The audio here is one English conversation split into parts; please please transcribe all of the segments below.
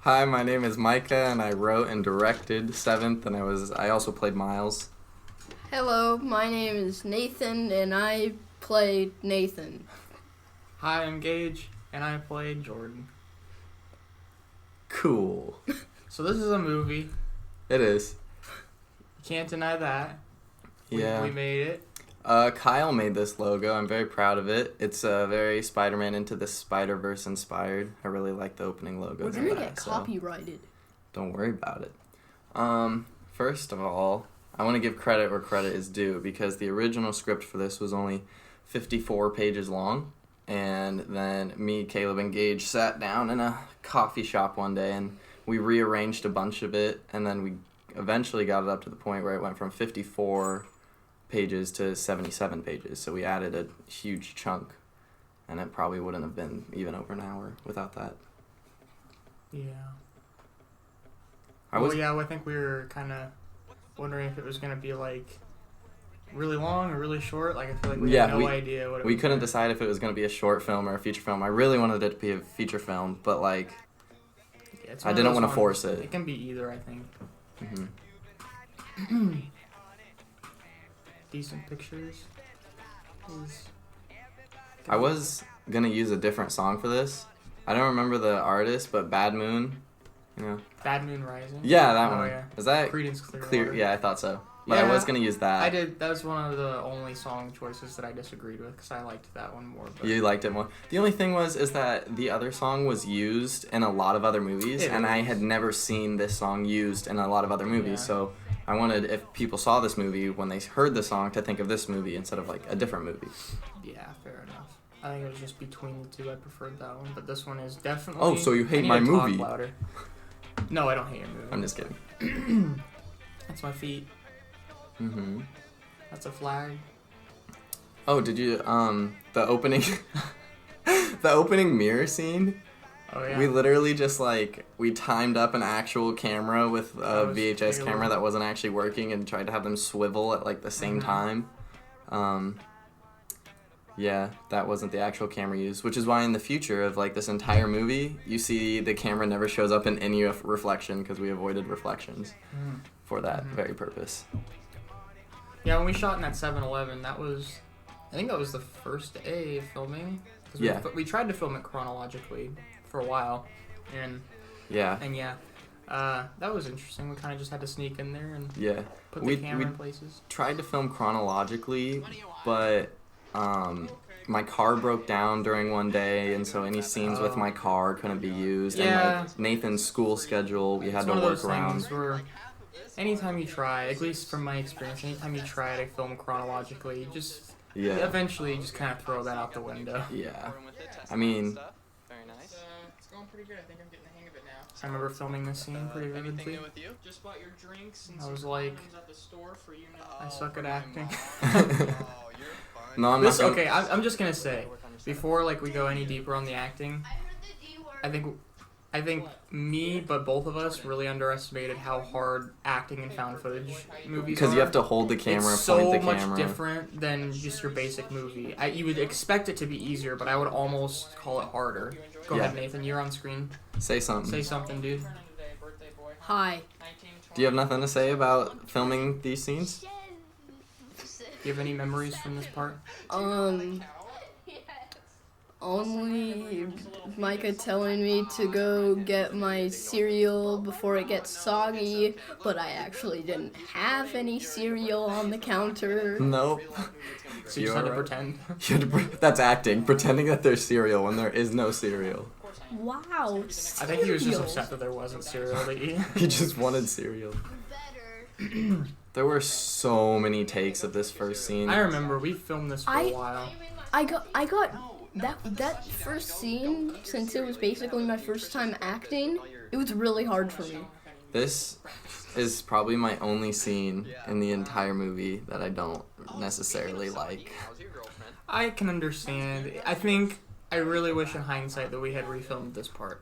Hi, my name is Micah, and I wrote and directed Seventh, and I also played Miles. Hello, my name is Nathan, and I play Nathan. Hi, I'm Gage, and I play Jordan. Cool. So this is a movie. It is. You can't deny that. Yeah. We made it. Kyle made this logo. I'm very proud of it. It's very Spider-Man Into the Spider-Verse inspired. I really like the opening logo. We're gonna get copyrighted. Don't worry about it. First of all, I want to give credit where credit is due because the original script for this was only 54 pages long. And then me, Caleb, and Gage sat down in a coffee shop one day and we rearranged a bunch of it. And then we eventually got it up to the point where it went from 54 pages to 77 pages. So we added a huge chunk. And it probably wouldn't have been even over an hour without that. Yeah. I think we were kind of wondering if it was going to be, like, really long or really short. Like, I feel like we had no idea what it was. We couldn't decide if it was going to be a short film or a feature film. I really wanted it to be a feature film, but, like, I didn't want to force it. It can be either, I think. Mm-hmm. Decent pictures. I was going to use a different song for this. I don't remember the artist, but Bad Moon. You know. Bad Moon Rising? Yeah, that one. Yeah. Is that Creedence Clearwater? Yeah, I thought so. But I was going to use that. I did. That was one of the only song choices that I disagreed with because I liked that one more. But you liked it more. The only thing is that the other song was used in a lot of other movies, and I had never seen this song used in a lot of other movies, so I wanted, if people saw this movie, when they heard the song, to think of this movie instead of, like, a different movie. Yeah, fair enough. I think it was just between the two. I preferred that one, but this one is definitely... Oh, so you hate my movie? Talk louder. No, I don't hate your movie. I'm just kidding. That's my feet. Mm-hmm. That's a flag. Oh, did you, the opening... the opening mirror scene? Oh, yeah. We literally just, like, we timed up an actual camera with a VHS camera that wasn't actually working and tried to have them swivel at, like, the same time. Yeah, that wasn't the actual camera used, which is why in the future of, like, this entire movie, you see the camera never shows up in any reflection because we avoided reflections for that very purpose. Yeah, when we shot in that 7-Eleven, I think that was the first day of filming. Yeah. We tried to film it chronologically for a while, and that was interesting. We kind of just had to sneak in there and put the camera in places. Tried to film chronologically, but my car broke down during one day, and so any scenes with my car couldn't be used. Yeah. And like Nathan's school schedule, we had to work around. Anytime you try, at least from my experience, anytime you try to film chronologically, eventually you just kind of throw that out the window. Yeah. I mean... It's going pretty good. I think I'm getting the hang of it now. I remember filming this scene pretty vividly. I was like, I suck at acting. No, I'm not gonna... Okay, I'm just gonna say, before like we go any deeper on the acting, I think me, but both of us really underestimated how hard acting in found footage movies are. Because you have to hold the camera, it's point the so camera. much different than just your basic movie. You would expect it to be easier, but I would almost call it harder. Go ahead, Nathan. You're on screen. Say something. Say something, dude. Hi. Do you have nothing to say about filming these scenes? Do you have any memories from this part? Only Micah telling me to go get my cereal before it gets soggy, but I actually didn't have any cereal on the counter. Nope. So you just had to pretend? That's acting. Pretending that there's cereal when there is no cereal. Wow, I think he was just upset that there wasn't cereal to eat. He just wanted cereal. There were so many takes of this first scene. I remember we filmed this for a while. I got that first scene, since it was basically my first time acting, it was really hard for me. This is probably my only scene in the entire movie that I don't necessarily like. I can understand. I really wish in hindsight that we had refilmed this part.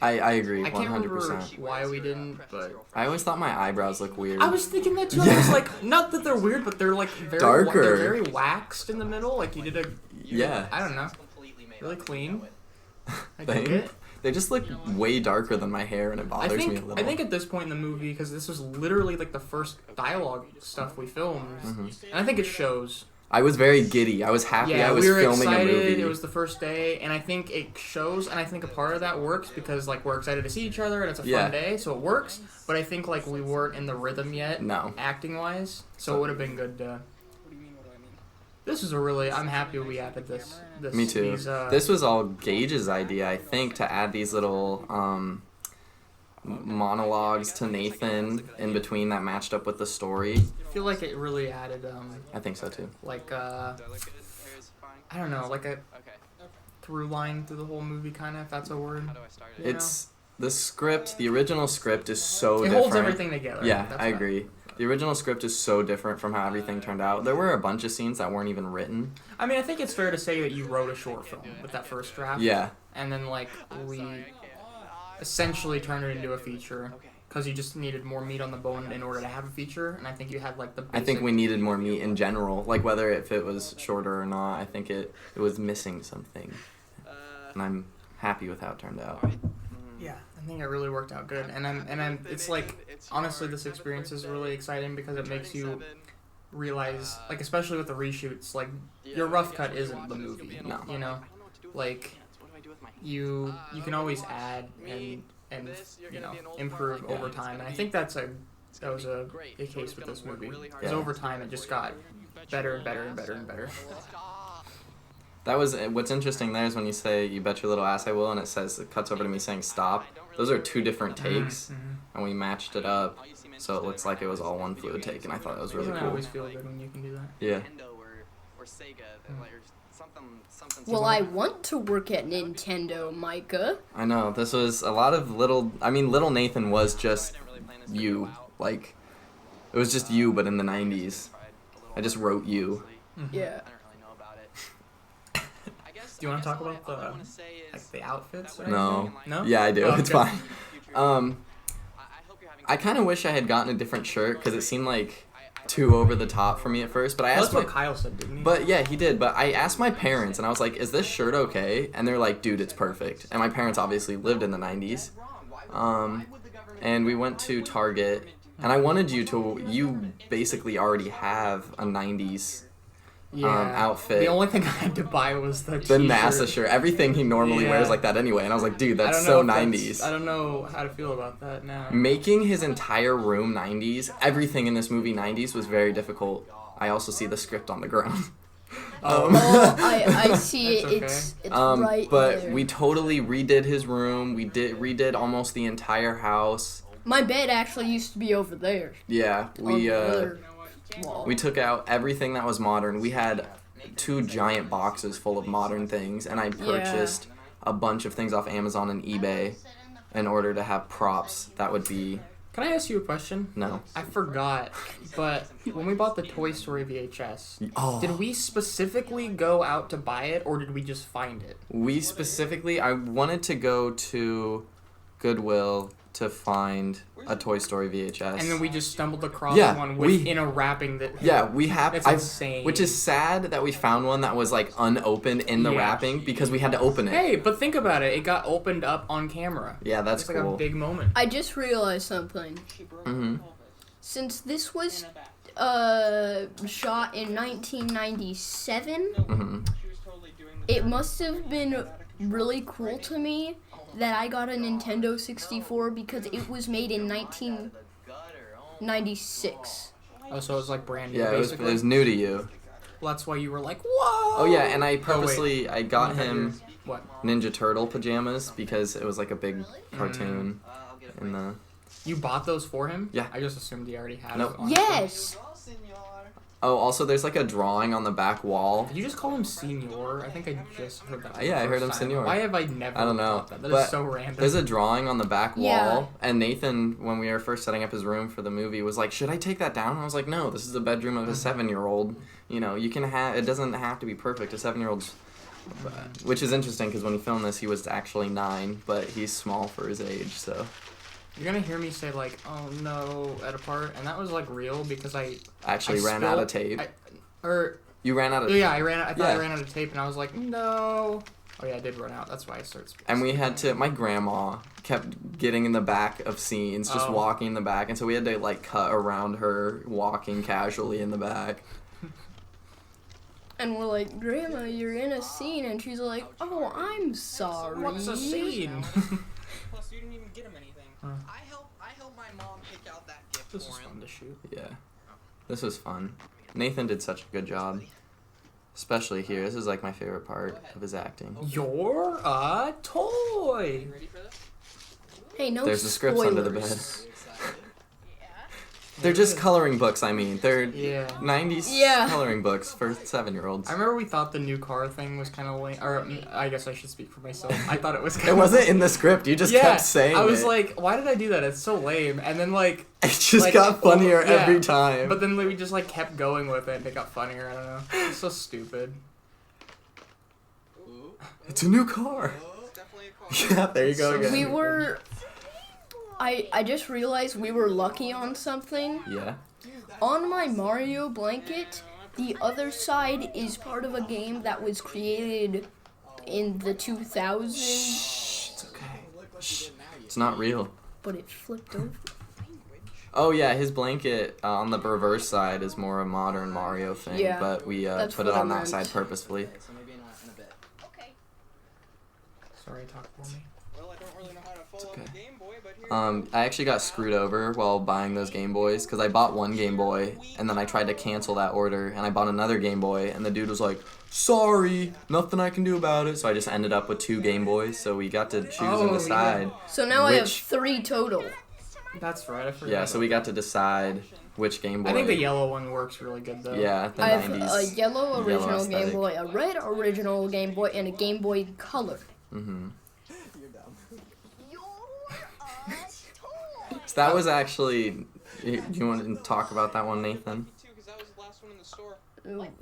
I agree, 100%. I can't remember why we didn't, but... I always thought my eyebrows looked weird. I was thinking that too. I was like, not that they're weird, but they're like very... Darker. They're very waxed in the middle. Like you did Yeah. I don't know. Really clean. I dig Thanks. it. they just look way darker than my hair, and it bothers me a little. I think at this point in the movie, because this was literally like the first dialogue stuff we filmed, and I think it shows. I was very giddy. I was happy Yeah, I was we were filming excited. a movie. It was the first day, and I think it shows, and I think a part of that works because like we're excited to see each other, and it's a fun day, so it works. But I think like we weren't in the rhythm yet, acting wise, so it would have been good to. This is a really. I'm happy we added this. Me too. These, this was all Gage's idea, I think, to add these little monologues to Nathan in between that matched up with the story. I feel like it really added. I think so too. Like I don't know, like a through line through the whole movie, kind of, if that's a word. It's the script. The original script is so It different. holds everything together. Yeah, that's I agree. The original script is so different from how everything turned out. There were a bunch of scenes that weren't even written. I mean, I think it's fair to say that you wrote a short film with that first draft. Yeah. And then, like, we essentially turned it into a feature because you just needed more meat on the bone in order to have a feature. And I think you had, like, the basic... I think we needed more meat in general. Like, whether if it was shorter or not, I think it was missing something. And I'm happy with how it turned out. Yeah, I think it really worked out good, and I'm. It's like honestly, this experience is really exciting because it makes you realize, like especially with the reshoots, like your rough cut isn't the movie. No. You know, like you can always add and you know improve over time, and I think that was a case with this movie. Because over time it just got better and better and better and better. That was what's interesting there is when you say "you bet your little ass I will" and it cuts over to me saying "stop." Those are two different takes, and we matched it up, so it looks like it was all one fluid take, and I thought that was really Doesn't cool. it always feel good when you can do that? Yeah. Well, I want to work at Nintendo, Micah. I know this was a lot of little. I mean, Little Nathan was just you, like it was just you, but in the '90s. I just wrote you. Yeah. Do you want to talk about the outfits? Or No. anything? No. Yeah, I do. Oh, It's okay. fine. I kind of wish I had gotten a different shirt because it seemed like too over the top for me at first. But I Well, asked that's what Kyle said, didn't he? But yeah, he did. But I asked my parents, and I was like, "Is this shirt okay?" And they're like, "Dude, it's perfect." And my parents obviously lived in the '90s. And we went to Target, and I wanted you to. You basically already have a '90s. Outfit. The only thing I had to buy was the The t-shirt. NASA shirt. Everything he normally wears like that anyway. And I was like, dude, that's so 90s. I don't know how to feel about that now. Making his entire room 90s, everything in this movie 90s was very difficult. I also see the script on the ground. Oh, I see it. That's It's right but there. we totally redid his room. We redid almost the entire house. My bed actually used to be over there. Yeah, On the other wall. we took out everything that was modern. We had 2 giant boxes full of modern things, and I purchased a bunch of things off Amazon and eBay in order to have props that would be... Can I ask you a question? No. I forgot, but when we bought the Toy Story VHS, Oh. did we specifically go out to buy it, or did we just find it? We specifically... I wanted to go to Goodwill to find a Toy Story VHS. And then we just stumbled across Yeah, one we- in a wrapping that... Yeah, we have. That's insane. Which is sad that we found one that was like unopened in the Yeah. wrapping because we had to open it. Hey, but think about it. It got opened up on camera. Yeah, that's It's like cool. a big moment. I just realized something. Mm-hmm. Since this was shot in 1997, Mm-hmm. it must have been really cool to me that I got a Nintendo 64 because it was made in 1996. Oh, so it was like brand new, Yeah, it basically. was new to you. Well, that's why you were like, whoa! Oh yeah, and I Oh, wait. purposely I got You had him yours. What? Ninja Turtle pajamas because it was like a big cartoon in the... You bought those for him? Yeah. I just assumed he already had Nope. it. On Yes! Oh, also there's like a drawing on the back wall. Did you just call him Senor? I think I just heard that. for Yeah, the I heard first him time. Senor. Why have I never I don't know, thought that? That but is so random. There's a drawing on the back Yeah. wall, and Nathan, when we were first setting up his room for the movie, was like, "Should I take that down?" And I was like, "No, this is the bedroom of a 7-year-old. You know, you can have. It doesn't have to be perfect. A 7-year-old's." Which is interesting because when he filmed this, he was actually 9, but he's small for his age. So You're gonna hear me say like, "Oh no," at a part, and that was like real because I actually I ran out of spilled- tape. Or You ran out of. yeah, I thought I Yeah. ran out of tape, and I was like, no. Oh yeah, I did run out. That's why I started speaking. And we had to. My grandma kept getting in the back of scenes, just walking in the back, and so we had to like cut around her walking casually in the back. And we're like, Grandma, you're in a scene, and she's like, oh, I'm sorry. What's a scene? Plus, you didn't even get him anything. I helped my mom pick out that gift This for was him. fun to shoot. Yeah, this was fun. Nathan did such a good job, especially here. This is like my favorite part of his acting. You're a toy. You ready for this? Hey, no There's the scripts spoilers. under the bed. You excited? They're just coloring books. I mean, they're Yeah. 90s Yeah. coloring books for 7-year-olds. I remember we thought the new car thing was kind of lame. Or I guess I should speak for myself. I thought it was. It wasn't in the script. You just kept saying I was it. like, why did I do that? It's so lame. And then like, It just like, got funnier yeah. every time. but then we just like kept going with it, and it got funnier. I don't know. It's so stupid. Ooh. It's a new car. It's definitely a car. Yeah, there you go again. We were. I just realized we were lucky on something. Yeah. On my Mario blanket, the other side is part of a game that was created in the 2000s, It's okay. Shh. It's not real. but it flipped over. Oh yeah, his blanket on the reverse side is more a modern Mario thing, Yeah, but we that's put it what I on that meant. side purposefully. So maybe in a bit. Okay. Sorry, talk for me. Well, I don't really know how to follow okay. up the Game Boy, but here I actually got screwed over while buying those Game Boys because I bought one Game Boy and then I tried to cancel that order and I bought another Game Boy and the dude was like, "Sorry, nothing I can do about it." So I just ended up with 2 Game Boys, so we got to choose and Oh, decide. So now I have Which- 3 total. That's right. I forgot. Yeah, so we got to decide which Game Boy. I think the yellow one works really good though. Yeah, the I have 90s. a yellow original Game aesthetic. Boy, a red original Game Boy, and a Game Boy Color. Mm-hmm. you're dumb. So that was actually. You want to talk about that one, Nathan? Me too, because that was the last one in the store.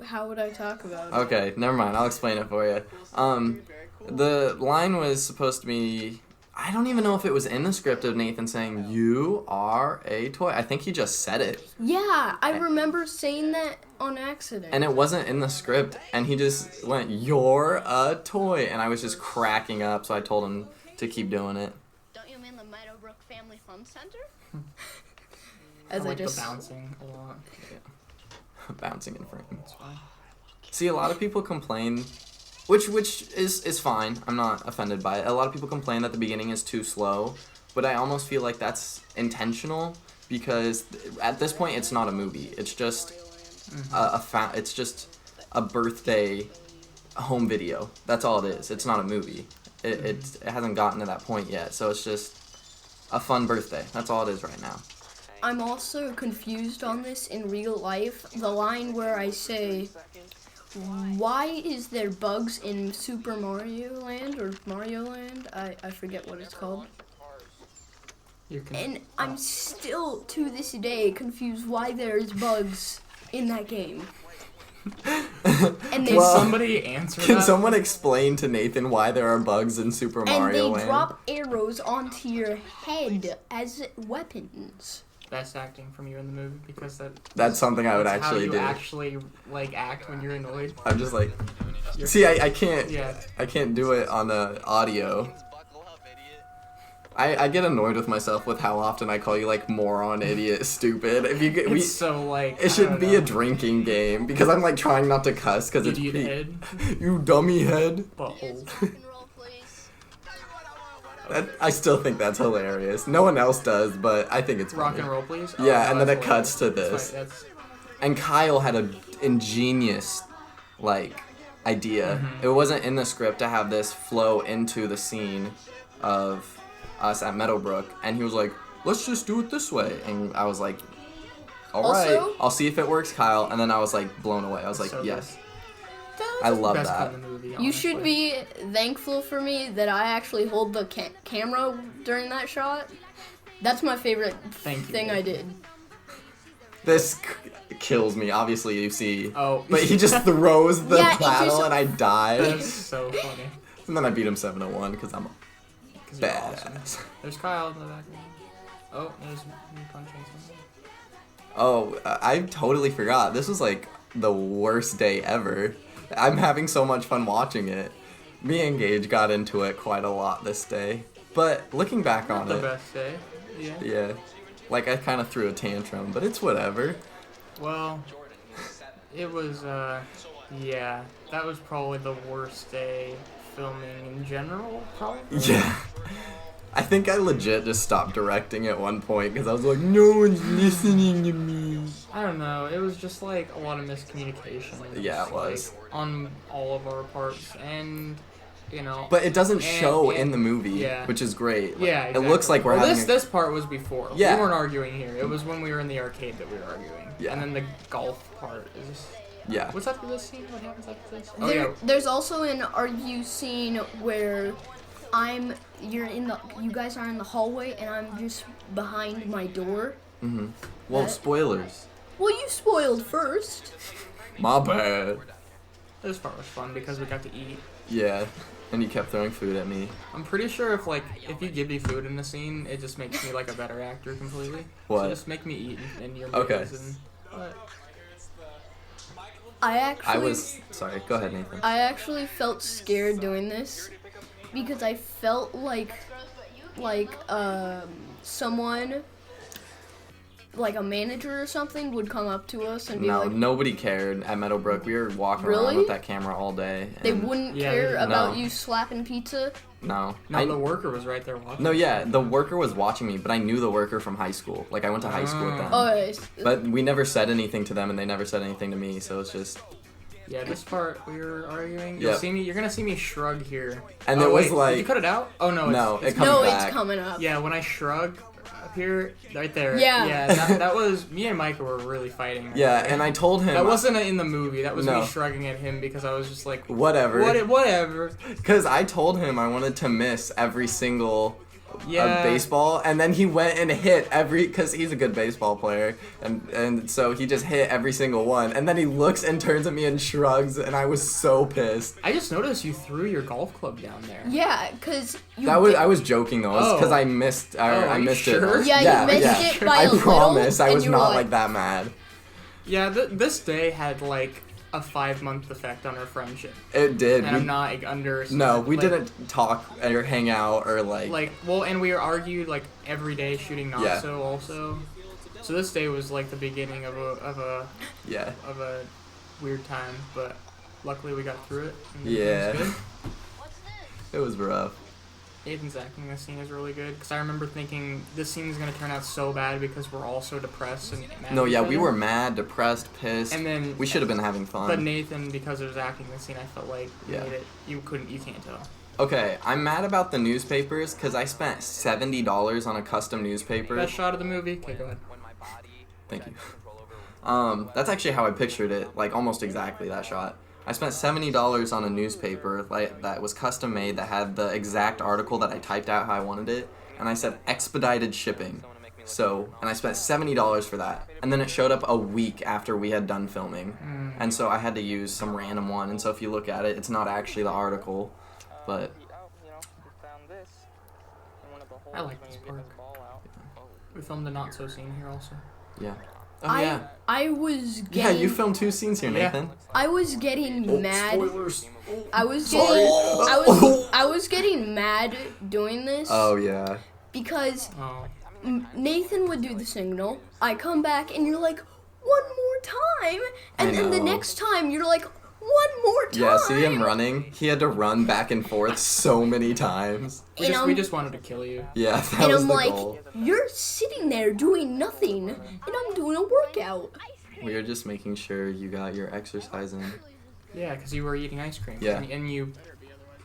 How would I talk about it? Okay, never mind. I'll explain it for you. Very cool. The line was supposed to be. I don't even know if it was in the script of Nathan saying, "You are a toy." I think he just said it. Yeah, I remember saying that on accident. And it wasn't in the script, and he just went, "You're a toy," and I was just cracking up, so I told him to keep doing it. Don't you mean the Meadowbrook Family Fun Center? I As I like just the bouncing a lot. Bouncing in frame. That's fine. See, a lot of people complain, which is fine. I'm not offended by it. A lot of people complain that the beginning is too slow, but I almost feel like that's intentional because at this point it's not a movie. It's just it's just a birthday home video. That's all it is. It's not a movie. It hasn't gotten to that point yet, so it's just a fun birthday. That's all it is right now. I'm also confused on this in real life. The line where I say, "Why is there bugs in Super Mario Land or Mario Land?" I forget what it's called. You can. And I'm still to this day confused why there's bugs in that game. And they Well, Somebody answer Can that. someone explain to Nathan why there are bugs in Super and Mario they Land? drop arrows onto your head as weapons. Best acting from you in the movie because That's something I would that's actually how do. you actually like act when you're annoyed. I'm just like, You're- see, I can't, Yeah. I can't do it on the audio. Buckle up, idiot. I get annoyed with myself with how often I call you like moron, idiot, stupid. If you get, It's so like. it should be a drinking game because I'm like trying not to cuss because it's Idiot head. you dummy head. Butthole. I still think that's hilarious. No one else does, but I think it's Rock funny. and roll, please. Yeah, and then that's it cuts to hilarious. this. That's And Kyle had a ingenious, like, idea. Mm-hmm. It wasn't in the script to have this flow into the scene of us at Meadowbrook, and he was like, "Let's just do it this way." And I was like, "All right, Also- I'll see if it works, Kyle." And then I was like blown away. I was like, So "Yes, good. I love Best that." cut in the movie, You should honestly. be thankful for me that I actually hold the camera during that shot. That's my favorite Thank you, thing I did. This kills me. Obviously, you see, Oh. but he just throws the Yeah, it paddle, just- and I die. That's so funny. And then I beat him 7-1 because I'm a 'Cause you're badass. awesome. There's Kyle in the back. Oh, there's me punching something. Oh, I totally forgot. This was like the worst day ever. I'm having so much fun watching it. Me and Gage got into it quite a lot this day. But looking back on the it... best day. Yeah. Yeah. Like, I kind of threw a tantrum, but it's whatever. Well, it was, yeah. That was probably the worst day filming in general, probably. Yeah. I think I legit just stopped directing at one point because I was like, no one's listening to me. I don't know. It was just like a lot of miscommunication. Yeah, it was. Like, on all of our parts, and you know. But it doesn't show in the movie, which is great. Yeah, exactly. It looks like we're having. This part was before. Yeah. We weren't arguing here. It was when we were in the arcade that we were arguing. Yeah. And then the golf part is. Yeah. What's after this scene? What happens after this? There's also an argue scene where you guys are in the hallway and I'm just behind my door. Mm-hmm. Well, spoilers. Well, you spoiled first. My bad. This part was fun because we got to eat. Yeah, and you kept throwing food at me. I'm pretty sure if you give me food in the scene, it just makes me like a better actor completely. What? So just make me eat in your okay. movies and. Sorry, go ahead, Nathan. I actually felt scared doing this because I felt like someone, like a manager or something, would come up to us and be like... No, nobody cared at Meadowbrook. We were walking around with that camera all day. They wouldn't care about you slapping pizza? No. No, the worker was right there watching. No, yeah, the worker was watching me, but I knew the worker from high school. Like, I went to high school with them. Oh, but we never said anything to them, and they never said anything to me, so it's just... Yeah, this part we were arguing. You're gonna see me shrug here. And it was like... Did you cut it out? Oh, no, it comes back. It's coming up. Yeah, when I shrug up here, right there. Yeah. Yeah, that was... Me and Micah were really fighting. Yeah, and I told him... That wasn't in the movie. That was me shrugging at him because I was just like... Whatever. Whatever. Because I told him I wanted to miss every single... baseball, and then he went and hit because he's a good baseball player, and so he just hit every single one, and then he looks and turns at me and shrugs, and I was so pissed. I just noticed you threw your golf club down there. Yeah, because I was joking though, because I missed I missed sure? it. Yeah, you missed it by a little. I promise, I was not like that mad. Yeah, this day had like a 5-month effect on our friendship. It did. And I'm not underestimating. No, we didn't talk or hang out or and we argued like every day shooting Not So also. So this day was like the beginning of a weird time, but luckily we got through it. Yeah. It was good. It was rough. Nathan's acting in this scene is really good because I remember thinking this scene is gonna turn out so bad because we're all so depressed and mad. No, yeah, we were mad, depressed, pissed. And then we should have been having fun. But Nathan, because of his acting in the scene, I felt like you can't tell. Okay, I'm mad about the newspapers because I spent $70 on a custom newspaper. Best shot of the movie. Okay, go ahead. Thank you. That's actually how I pictured it, like almost exactly that shot. I spent $70 on a newspaper that was custom made that had the exact article that I typed out how I wanted it, and I said expedited shipping. So, and I spent $70 for that, and then it showed up a week after we had done filming, and so I had to use some random one. And so if you look at it, it's not actually the article, but I like this park. We filmed the Not So scene here also. Yeah. Oh, yeah. I was getting... Yeah, you filmed 2 scenes here, Nathan. I was getting mad. Spoilers. I was getting mad doing this. Oh, yeah. Because Nathan would do the signal. I come back and you're like, one more time. And then the next time you're like, one more time. Yeah, see him running? He had to run back and forth so many times. We just wanted to kill you. Yeah, that was the goal. You're sitting there doing nothing, and I'm doing a workout. We were just making sure you got your exercise in. Yeah, because you were eating ice cream. Yeah. And you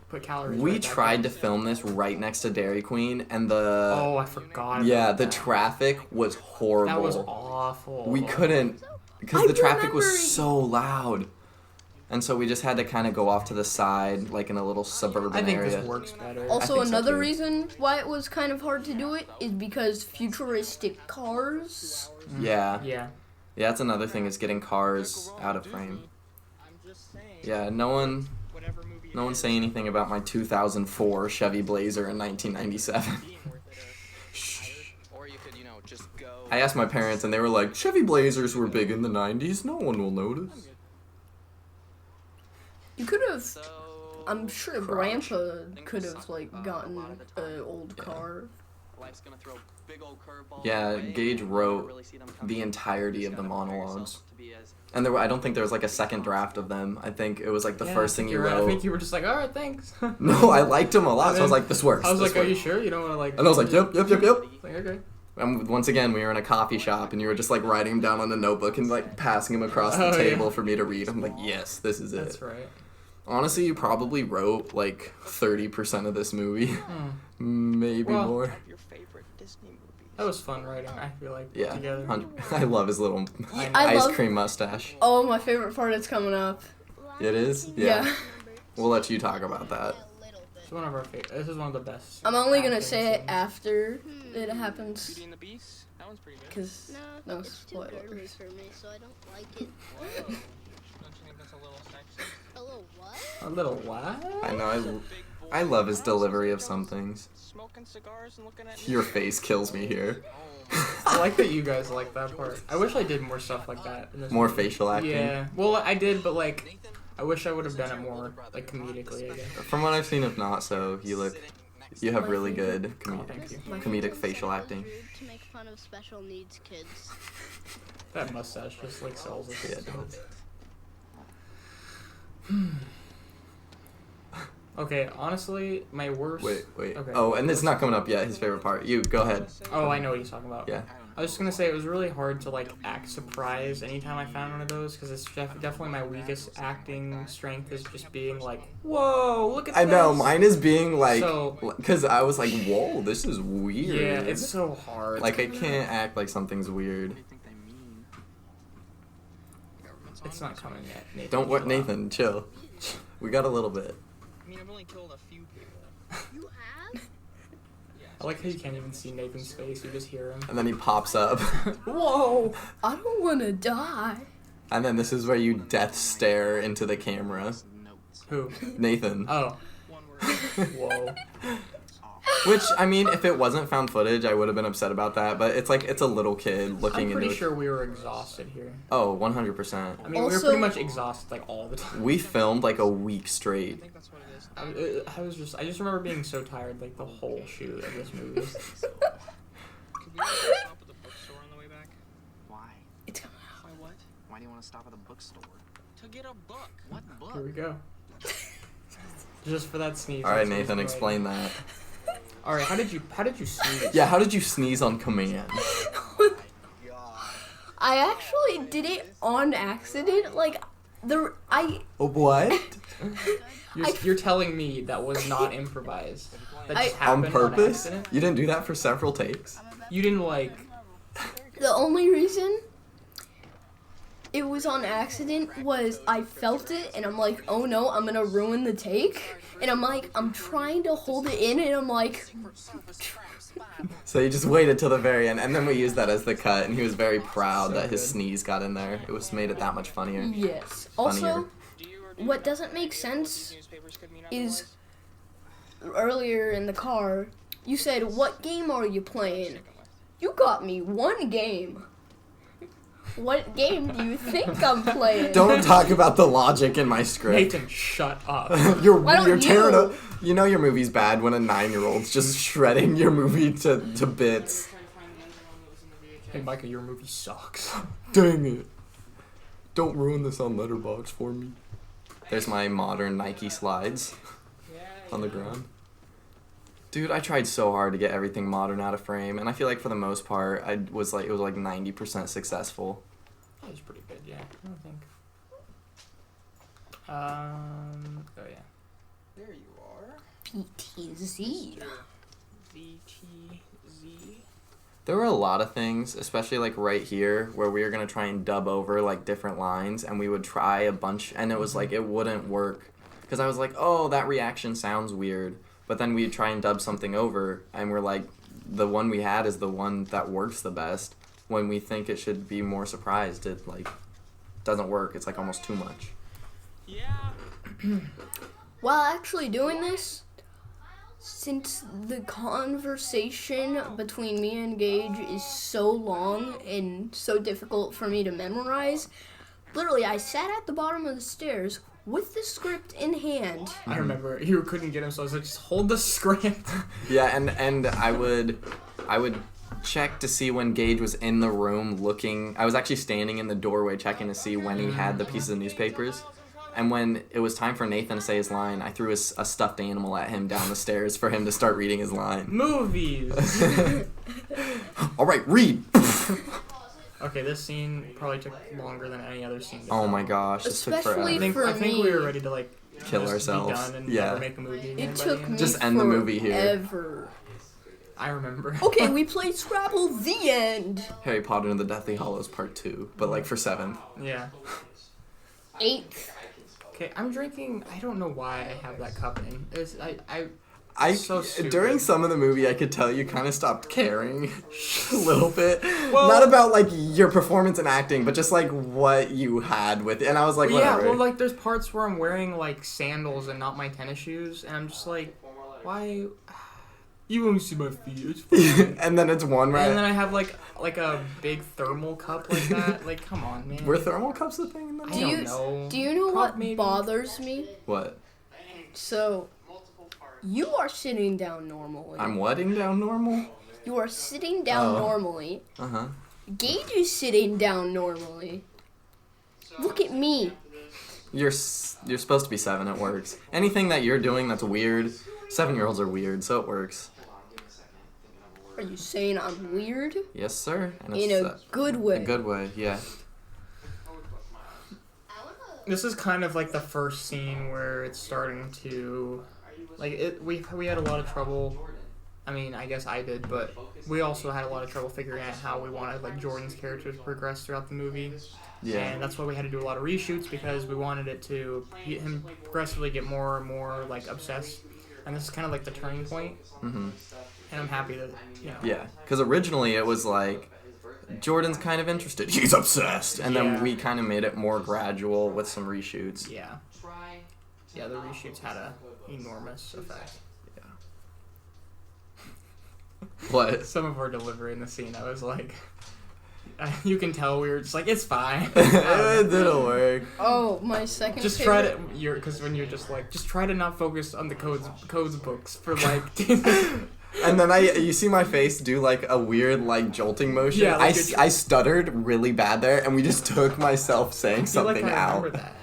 put calories. We tried to film this right next to Dairy Queen, and Oh, I forgot. Yeah, the traffic was horrible. That was awful. We couldn't, because the traffic was so loud. And so we just had to kind of go off to the side, like in a little suburban area. I think this works better. Also, another reason why it was kind of hard to do it is because futuristic cars. Yeah. Yeah. Yeah, that's another thing, is getting cars out of frame. Yeah, no one say anything about my 2004 Chevy Blazer in 1997. I asked my parents and they were like, Chevy Blazers were big in the 90s, no one will notice. You could have I'm sure Grandpa could have like gotten an old car. Yeah, Gage wrote the entirety of the monologues. And I don't think there was like a second draft of them. I think it was like the first thing you wrote. I think you were just like, all right, thanks. No, I liked him a lot, so I was like, this works. I was like, are you sure? You don't want to like... And I was like, yep. Like, okay. And once again, we were in a coffee shop, and you were just like writing him down on a notebook and like passing him across the table for me to read. I'm like, yes, this is it. That's right. Honestly, you probably wrote like 30% of this movie. Maybe more. That was fun writing, I feel like, together. I love his little ice cream mustache. Oh, my favorite part is coming up. It is? Yeah. We'll let you talk about that. It's one of our favorites. This is one of the best. I'm only going to say it after it happens. Because, no spoilers. For me, so I don't like it. Don't you think that's a little sexy? A little what? A little what? I know, I love his delivery of some things. Smoking cigars and looking at Your face kills me here. I like that you guys like that part. I wish I did more stuff like that. In this More movie. facial acting? Yeah. Well, I did, but like, I wish I would have done it more like comedically, I guess. From what I've seen of Not So, you have really good Thank you. comedic facial acting. To make fun of special needs kids. That mustache just like sells it. Yeah, it does. Okay, honestly, my worst... Wait. Okay. Oh, and it's not coming up yet, his favorite part. You, go ahead. Oh, I know what he's talking about. Yeah. I was just gonna say, it was really hard to, like, act surprised anytime I found one of those, because it's definitely my weakest acting strength is just being like, whoa, look at this! I know, mine is being like... So- Because I was like, whoa, this is weird. Yeah, it's so hard. Like, I can't act like something's weird. It's not coming yet, Nathan. Don't worry, chill out. Nathan, chill. We got a little bit. I mean, I've only killed a few people. You have? I like how you can't even see Nathan's face, you just hear him. And then he pops up. Whoa, I don't want to die. And then this is where you death stare into the camera. Who? Nathan. Oh. One word. Whoa. Which, I mean, if it wasn't found footage, I would have been upset about that. But it's like, it's a little kid looking I'm into pretty it. sure we were exhausted here. Oh, 100%. I mean, we were Also- pretty much exhausted, like, all the time. We filmed like a week I straight. think that's what it is. I just remember being so tired, like, the whole shoot of this movie. Could we also stop at the bookstore on the way back? Why? It's coming Why what? Why do you want to stop at the bookstore? To get a book. What book? Here we go. Just for that sneeze. Alright, that's the Nathan, reason why- explain that. Alright, how did you sneeze? Yeah, how did you sneeze on command? I actually did it on accident. Like, What? You're telling me that was not improvised. That just On happened purpose? accident? You didn't do that for several takes? You didn't like. The only reason it was on accident was I felt it and I'm like, oh no, I'm gonna ruin the take. And I'm trying to hold it in and I'm like, So you just waited till the very end, and then we used that as the cut, and he was very proud So that his good. sneeze got in there. It was made it that much funnier. yes. Funnier. Also, what doesn't make sense is earlier in the car, you said, what game are you playing? You got me one game. What game do you think I'm playing? Don't talk about the logic in my script. Nathan, shut up. Why don't you're tearing you? up. You know your movie's bad when a 9-year-old's just shredding your movie to bits. Hey, Micah, your movie sucks. Dang it. Don't ruin this on Letterboxd for me. There's my modern Nike slides on the ground. Dude, I tried so hard to get everything modern out of frame, and I feel like for the most part, it was like 90% successful. That was pretty good, yeah. I don't think. Oh yeah. There you are. PTZ. VTZ. There were a lot of things, especially like right here, where we were gonna try and dub over like different lines, and we would try a bunch, and it was like it wouldn't work, because I was like, oh, that reaction sounds weird, but then we'd try and dub something over, and we're like, the one we had is the one that works the best. When we think it should be more surprised, it like doesn't work. It's like almost too much. Yeah. While actually doing this, since the conversation between me and Gage is so long and so difficult for me to memorize, literally I sat at the bottom of the stairs with the script in hand. I remember you couldn't get him, so I was like, just hold the script. Yeah, and I would check to see when Gage was in the room looking. I was actually standing in the doorway checking to see when he had the pieces of newspapers. And when it was time for Nathan to say his line, I threw a stuffed animal at him down the stairs for him to start reading his line. Movies! All right, read! Okay, this scene probably took longer than any other scene. Oh my gosh, this took forever. Especially I think we were ready to like kill just ourselves. Be done and Yeah. never make a movie again It by took the me end. Just end the movie here. forever. I remember. Okay, we played Scrabble. The end. Harry Potter and the Deathly Hallows Part 2, but like for 7th. Yeah. 8th. Okay, I'm drinking. I don't know why I have that cup in. So stupid. During some of the movie, I could tell you kind of stopped caring a little bit. Well- Not about like your performance and acting, but just like what you had with it. And I was like, Yeah, whatever. well, like there's parts where I'm wearing like sandals and not my tennis shoes, and I'm just like, why? You won't see my feet. It's fine. And then it's one And then right. I have like a big thermal cup like that. Like, come on, man. Were thermal cups a thing in the I movie? don't know. Do you know Prob- what maybe. bothers me? What? So, you are sitting down normally. I'm wetting down normal? You are sitting down Oh. normally. Uh-huh. Gage is sitting down normally. Look at me. You're supposed to be 7, it works. Anything that you're doing that's weird, 7-year-olds are weird, so it works. Are you saying I'm weird? Yes, sir. And In it's a good way. a good way, yeah. This is kind of like the first scene where it's starting to, like, we had a lot of trouble. I mean, I guess I did, but we also had a lot of trouble figuring out how we wanted like Jordan's character to progress throughout the movie. Yeah. And that's why we had to do a lot of reshoots, because we wanted it to get him progressively get more and more like obsessed. And this is kind of like the turning point. Mm-hmm. And I'm happy that, you know. Yeah, because originally it was like, Jordan's kind of interested, he's obsessed, and then Yeah. we kind of made it more gradual with some reshoots. Yeah. Yeah, the reshoots had a enormous effect. What? Some of our delivery in the scene, I was like, you can tell we were just like, it's fine. It didn't work. Oh, my second Just favorite. try to, because when you're just like, just try to not focus on the codes books for like. And then you see my face do like a weird like jolting motion. Yeah, like I stuttered really bad there, and we just took myself saying I feel like something I out, remember that.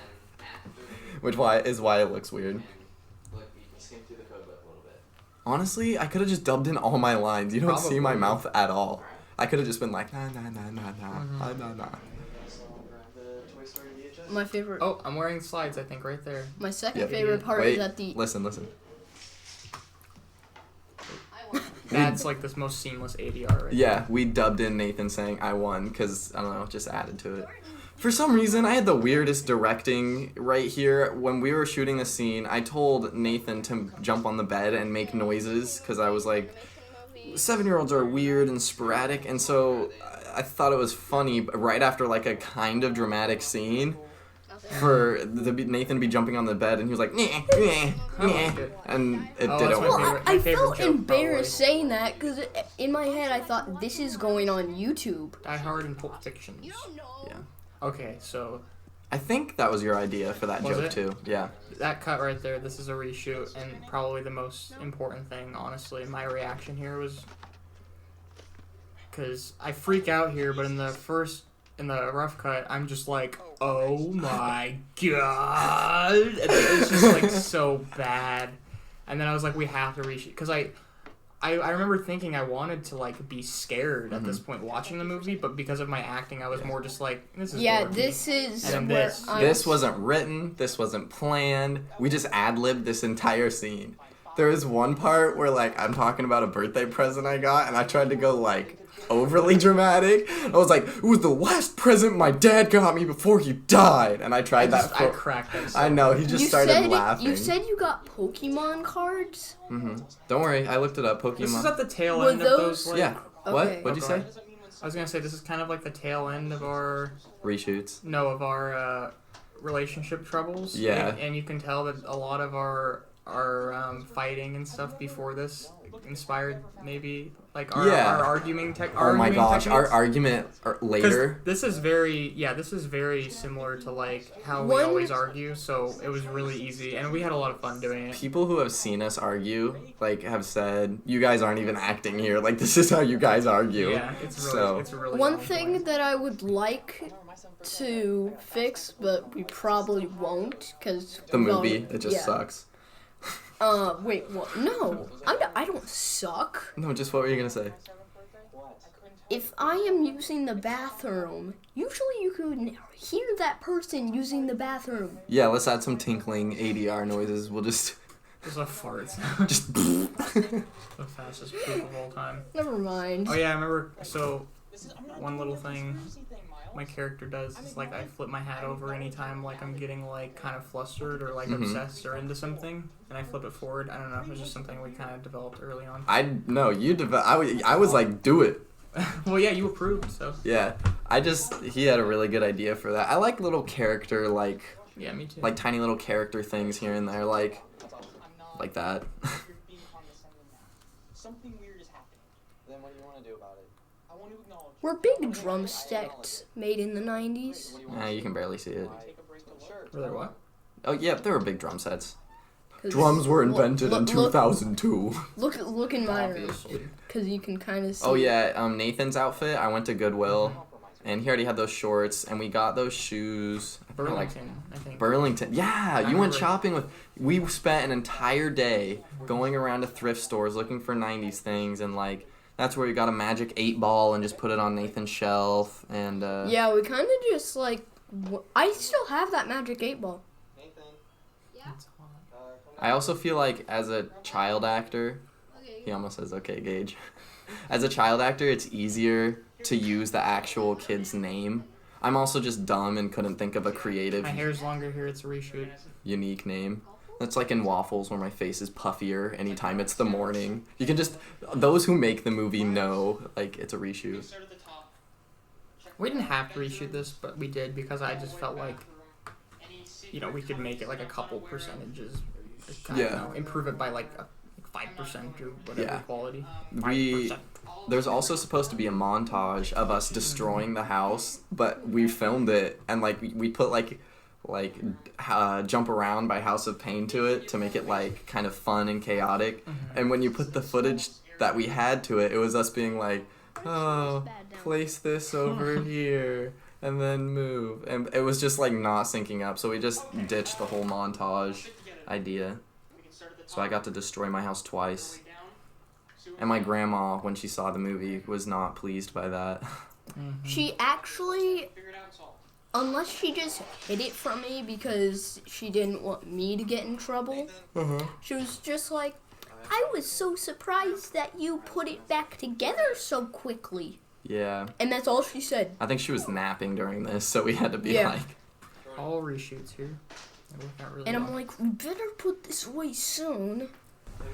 which is why it looks weird. Honestly, I could have just dubbed in all my lines. You don't see my Probably. mouth at all. I could have just been like, nah, nah, nah, nah, nah, nah, nah. My favorite. Oh, I'm wearing slides, I think, right there. My second Yep. favorite part Wait, is at the. listen. That's like this most seamless ADR right Yeah, we dubbed in Nathan saying I won because, I don't know, just added to it. For some reason, I had the weirdest directing right here. When we were shooting the scene, I told Nathan to jump on the bed and make noises because I was like, 7-year-olds are weird and sporadic, and so I thought it was funny right after like a kind of dramatic scene for Nathan to be jumping on the bed, and he was like, nah, nah, I nah, liked it. and it Oh, didn't that's my work. Well, favorite- I favorite felt joke, embarrassed probably. saying that because in my head I thought this is going on YouTube. Die Hard and Pulp Fiction. You don't know. Yeah. Okay, so I think that was your idea for that Was joke it? too. Yeah. that cut right there, this is a reshoot, and probably the most important thing, honestly, my reaction here was, because I freak out here, but in the rough cut, I'm just like, oh my god, and it's just like so bad, and then I was like, we have to reshoot, because I remember thinking I wanted to like be scared at this point watching the movie, but because of my acting, I was more just like, this is Yeah, dorky. this is And then where this. This wasn't written. This wasn't planned. We just ad-libbed this entire scene. There was one part where like I'm talking about a birthday present I got, and I tried to go like overly dramatic. I was like, it was the last present my dad got me before he died, and I tried I that. I cracked that. I know, he just started laughing. You said you got Pokemon cards? Don't worry, I looked it up. Pokemon. This is at the tail Were end of those, like... Yeah. Okay. What? What'd you Oh, say? go ahead. I was gonna say, this is kind of like the tail end of our... Reshoots. No, of our relationship troubles. Yeah. And you can tell that a lot of our fighting and stuff before this inspired maybe like Yeah. our arguing tech. Oh my gosh, our techniques? argument later. This is very similar to like how we always argue, so it was really easy and we had a lot of fun doing it. People who have seen us argue, like, have said, you guys aren't even acting here. Like, this is how you guys argue. Yeah, it's really One on thing point. that I would like to fix, but we probably won't, because The movie, it just sucks. Wait, what? No, I don't suck. No, just what were you gonna say? If I am using the bathroom, usually you can hear that person using the bathroom. Yeah, let's add some tinkling ADR noises. We'll just... There's a fart. just... The fastest poop of all time. Never mind. Oh yeah, I remember. So one little thing my character does is like I flip my hat over anytime like I'm getting like kind of flustered or like obsessed or into something, and I flip it forward. I don't know. It was just something we kind of developed early on. I was like, do it. Well, yeah, you approved, so. Yeah, he had a really good idea for that. I like little character, like... Yeah, me too. Like tiny little character things here and there, like that. Something weird is happening. Then what do you want to do about it? I want to acknowledge. Were big drumsticks made in the 90s? Yeah, you can barely see it. Take a break till church. Were there what? Oh yeah, there were big drum sets. 'Cause Drums were invented in look- 2002. Look in my room, Obviously. because you can kind of see. Oh yeah, Nathan's outfit. I went to Goodwill, and he already had those shorts, and we got those shoes. I think, like, Burlington, I think. Burlington. Yeah, you went remember. shopping with. We spent an entire day going around to thrift stores looking for 90s things, and like that's where we got a magic 8-ball and just put it on Nathan's shelf. And Yeah, we kind of just like. I still have that magic 8-ball. Nathan, That's hot. I also feel like as a child actor, Okay. he almost says okay, Gage. As a child actor, it's easier to use the actual kid's name. I'm also just dumb and couldn't think of a creative, My hair's longer here. It's a reshoot. unique name. That's like in Waffles where my face is puffier anytime it's the morning. You can just, those who make the movie know, like, it's a reshoot. start at the top. We didn't have to reshoot this, but we did because I just felt like, we could make it like a couple percentages. Yeah. Improve it by like 5% or whatever Yeah. quality. We, 5%. there's also supposed to be a montage of us destroying the house, but we filmed it and like we put like jump around by House of Pain to it to make it like kind of fun and chaotic. And when you put the footage that we had to it, it was us being like, oh, place this over here and then move, and it was just like not syncing up, so we just ditched the whole montage idea. So I got to destroy my house twice. And my grandma, when she saw the movie, was not pleased by that. She actually, unless she just hid it from me because she didn't want me to get in trouble, she was just like, I was so surprised that you put it back together so quickly. Yeah. And that's all she said. I think she was napping during this, so we had to be Yeah. like... All reshoots here. It worked out really And I'm well. like, we better put this away soon.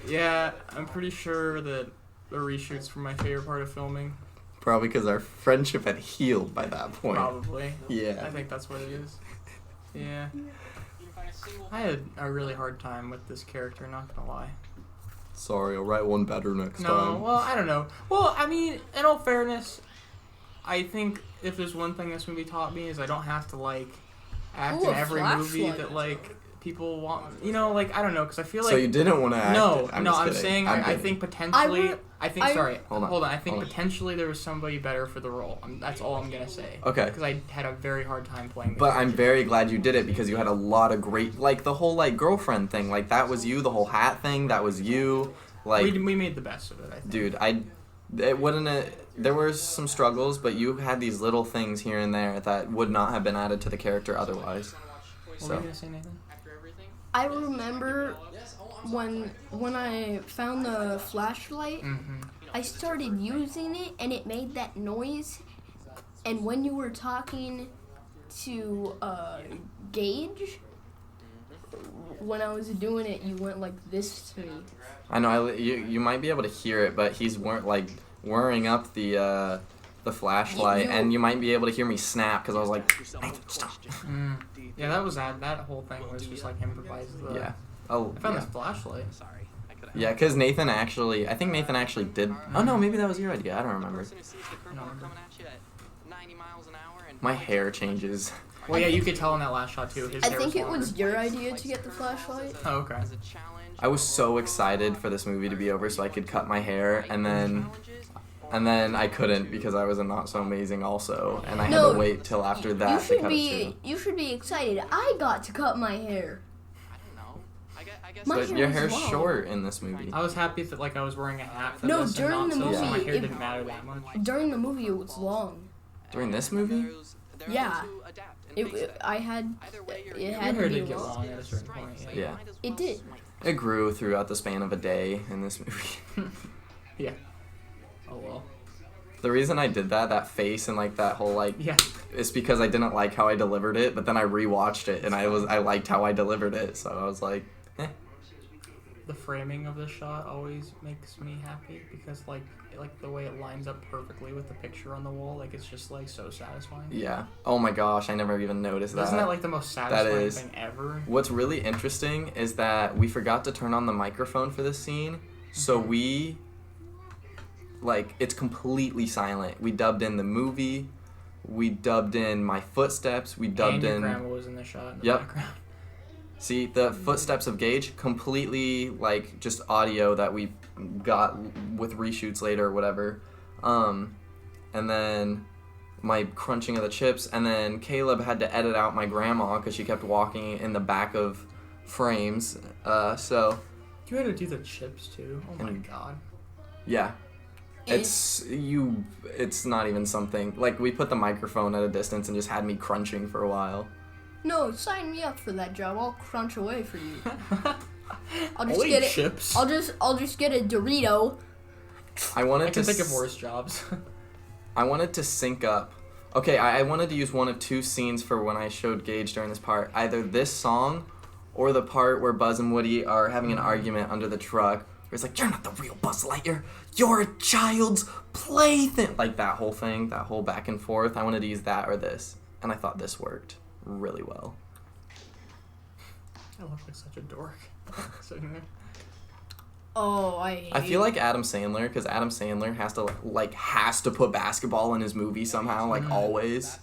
Yeah, I'm pretty sure that the reshoots were my favorite part of filming. Probably because our friendship had healed by that point. Probably. I Yeah. think that's what it is. Yeah. I had a really hard time with this character, not gonna lie. Sorry, I'll write one better next No, time. well, I don't know. Well, I mean, in all fairness, I think if there's one thing this movie taught me is I don't have to, like, act Ooh, in a every movie flashlight. that, like, people want. Like, I don't know, because I feel like... So you didn't want to act? No, I'm no, just I'm kidding. saying I'm I kidding. think potentially... sorry, Hold on. I think Hold on. potentially there was somebody better for the role. That's all I'm going to say. Okay. Because I had a very hard time playing the But I'm character. very glad you did it because you had a lot of great... Like, the whole, like, girlfriend thing. Like, that was you. The whole hat thing, that was you. Like... We made the best of it, I think. Dude, there were some struggles, but you had these little things here and there that would not have been added to the character otherwise. What were So, you going to say, Nathan? I remember when I found the flashlight, Mm-hmm. I started using it and it made that noise. And when you were talking to Gage, when I was doing it, you went like this to me. I know, you might be able to hear it, but he's whirring up the flashlight, You- and you might be able to hear me snap, because I was like, Nathan, stop. Yeah, that was that. That whole thing was just like improvise the Yeah. Oh, I found yeah. this flashlight. Sorry, I could have. Yeah, because I think Nathan actually did. Oh no, maybe that was your idea. I don't remember. My hair changes. Well, yeah, you could tell in that last shot too. His I hair think it longer. was your idea to get the flashlight. Oh, okay. I was so excited for this movie to be over so I could cut my hair, and then I couldn't because I was in Not So Amazing also, and I had No, to wait till after that You to should cut it be too. you should be excited. I got to cut my hair. I don't know. I guess. My But hair your was hair's long. short in this movie. I was happy that like I was wearing a hat for No, this during and the not so movie, my hair it- didn't matter that much. During the movie, it was long. During this movie? Yeah. I had it Your had hair to be did get long. long at a certain point. Yeah. It did. It grew throughout the span of a day in this movie. Yeah. Oh well. The reason I did that face and like that whole like, Yeah. it's because I didn't like how I delivered it, but then I rewatched it and I liked how I delivered it, so I was like, eh. The framing of the shot always makes me happy because like the way it lines up perfectly with the picture on the wall, like it's just like so satisfying. Yeah. Oh my gosh, I never even noticed that. Isn't that like the most satisfying is. thing ever? What's really interesting is that we forgot to turn on the microphone for this scene, so we, like, it's completely silent. We dubbed in the movie, we dubbed in my footsteps, we dubbed And your in... grandma was in the shot in the Yep. background. See, the footsteps of Gage, completely, like, just audio that we got with reshoots later or whatever. And then my crunching of the chips, and then Caleb had to edit out my grandma because she kept walking in the back of frames. So, You had to do the chips too. Oh my And- god. yeah. It's not even something, like, we put the microphone at a distance and just had me crunching for a while. No, sign me up for that job. I'll crunch away for you. I'll just I'll eat get it. chips. I'll just get a Dorito. I wanted I can to think of worse jobs. I wanted to sync up. Okay, I wanted to use one of two scenes for when I showed Gage during this part. Either this song or the part where Buzz and Woody are having an argument under the truck. Where it's like, you're not the real Buzz Lightyear. You're a child's plaything. Like that whole thing, that whole back and forth. I wanted to use that or this. And I thought this worked really well. I look like such a dork sitting there. Oh, I feel like Adam Sandler, because Adam Sandler has to put basketball in his movie somehow, like always.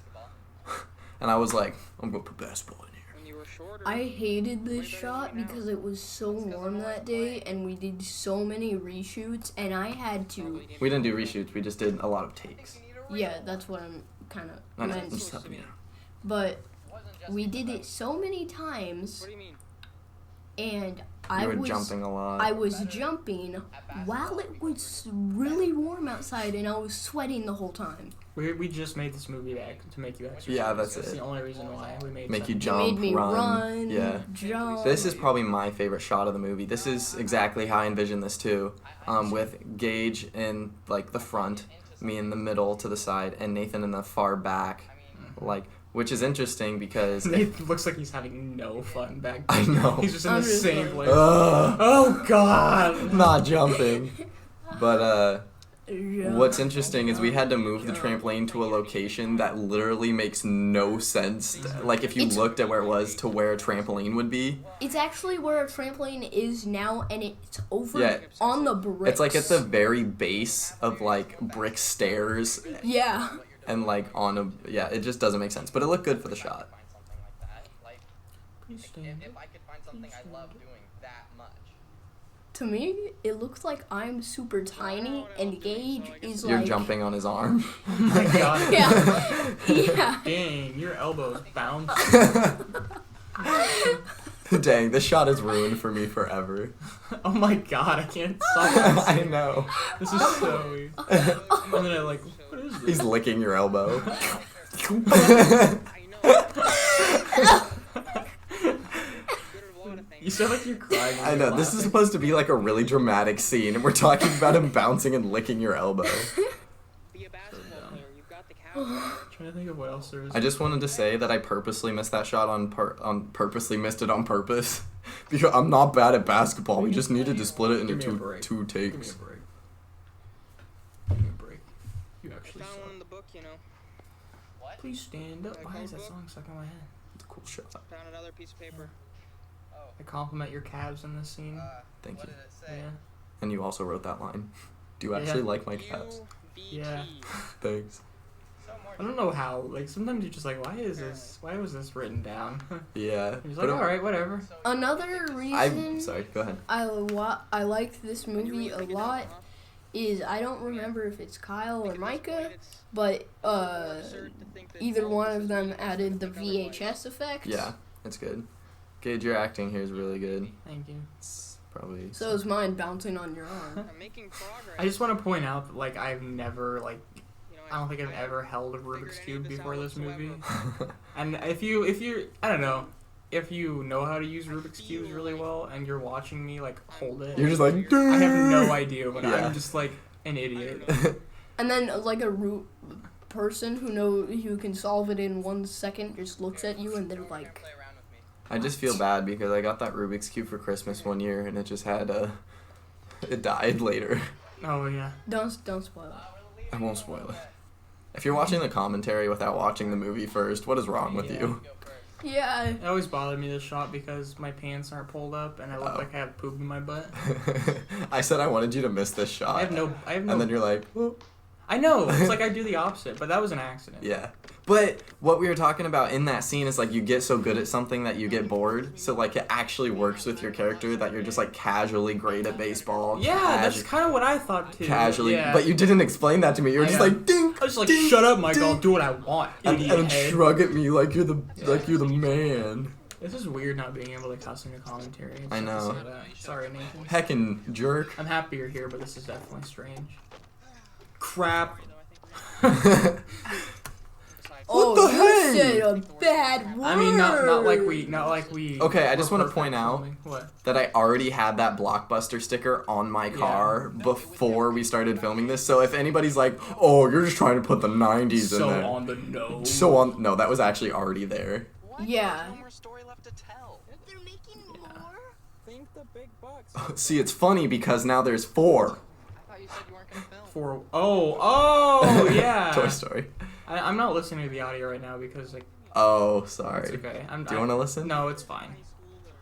And I was like, I'm gonna put basketball in here. When you were shorter, I hated this shot because it was so warm that day, and we did so many reshoots, and I had to. We didn't do reshoots, we just did a lot of takes. Yeah, that's what I'm kind of I know, meant. I'm just helping you. But we did it so many times, what do you mean? and You were jumping a lot. I was jumping while it was really warm outside, and I was sweating the whole time. We just made this movie back to make you exercise. Yeah, that's That's it. the only reason why we made Make you something. jump, It made me run, Yeah. jump. This is probably my favorite shot of the movie. This is exactly how I envisioned this too. With Gage in like the front, me in the middle to the side, and Nathan in the far back. Like, which is interesting because It looks like he's having no fun back I there. know. He's just in I'm the just same like- place. Ugh, Oh god! not jumping. But Jump. what's interesting is we had to move the trampoline to a location that literally makes no sense. Like if you It's- looked at where it was to where a trampoline would be. It's actually where a trampoline is now, and it's over Yeah. on the bricks. It's like at the very base of like brick stairs Yeah. and like on a it just doesn't make sense. But it looked good for the shot. Find something like that. Like, Please stand. if I could find something I love doing that much. To me, it looks like I'm super tiny, and Gage is You're like. jumping on his arm. Oh my god. Yeah. Yeah. Dang, your elbow's bouncing. Dang, this shot is ruined for me forever. Oh my god, I can't stop. I know. This is so weird. And then I like, what is this? He's licking your elbow. I know. You sound like you're crying. when I you're know, this is laughing. supposed to be like a really dramatic scene, and we're talking about him bouncing and licking your elbow. Be a basketball player. You've got the caliber. Trying to think of what else there is. I just wanted to say that I purposely missed that shot purposely missed it on purpose. Because I'm not bad at basketball, we just needed to split it into Give me a break. two Give me a takes. break. Give me a break. You actually Found one in suck. the book, you know. What? Please stand up. Why is that song stuck in my head? It's a cool shot. Found another piece of paper. I compliment your calves in this scene. Thank you. Yeah. And you also wrote that line. Do you actually like my calves? Yeah. Thanks. I don't know how. Like sometimes you're just like, why was this written down? Yeah. He's like, all right, whatever. Another reason Sorry, go ahead. I liked this movie a lot is I don't remember if it's Kyle or Micah, but either one of them added the VHS effect. Yeah, it's good. Gage, your acting here is really good. Thank you. It's probably... So is mine bouncing on your arm. I'm making progress. I just want to point out that, like, I've never, like, I don't think I've ever held a Rubik's Cube before this movie. And if you, I don't know, if you know how to use Rubik's Cubes really well and you're watching me, like, hold it. You're just like... I have no idea, but Yeah. I'm just, like, an idiot. And then like a person who can solve it in 1 second just looks at you and they're like, I just feel bad because I got that Rubik's Cube for Christmas one year and it just had it died later. Oh, yeah. don't spoil it. I won't spoil it. If you're watching the commentary without watching the movie first, what is wrong with you? Yeah. It always bothered me, this shot, because my pants aren't pulled up and I look like I have poop in my butt. I said I wanted you to miss this shot. I have no... And then you're like, oh. I know, it's like I do the opposite, but that was an accident. Yeah. But what we were talking about in that scene is like you get so good at something that you get bored. So like it actually works with your character that you're just like casually great at baseball. Yeah, that's kind of what I thought too. Casually. Yeah. But you didn't explain that to me. You were just like, dink. I was just like, dink, shut up, Mike, dink. I'll do what I want, And idiot head. shrug at me like you're the man. This is weird not being able to cuss in a commentary. I know. Sorry, Nathan. Heckin' jerk. I'm happy you're here, but this is definitely strange. Crap. Oh, the you heck? said a bad word. I mean, not like we. Okay, I just were want to perfect point out filming. What? that I already had that Blockbuster sticker on my car before we started filming this. So if anybody's like, "Oh, you're just trying to put the '90s in So there," on the nose. no, that was actually already there. Yeah. No more story left to tell. They're making more? Think the big bucks. See, it's funny because now there's 4. I thought you said you weren't gonna film. For oh yeah. Toy Story. I'm not listening to the audio right now because like Oh, sorry. it's okay. Do you want to listen? No, it's fine.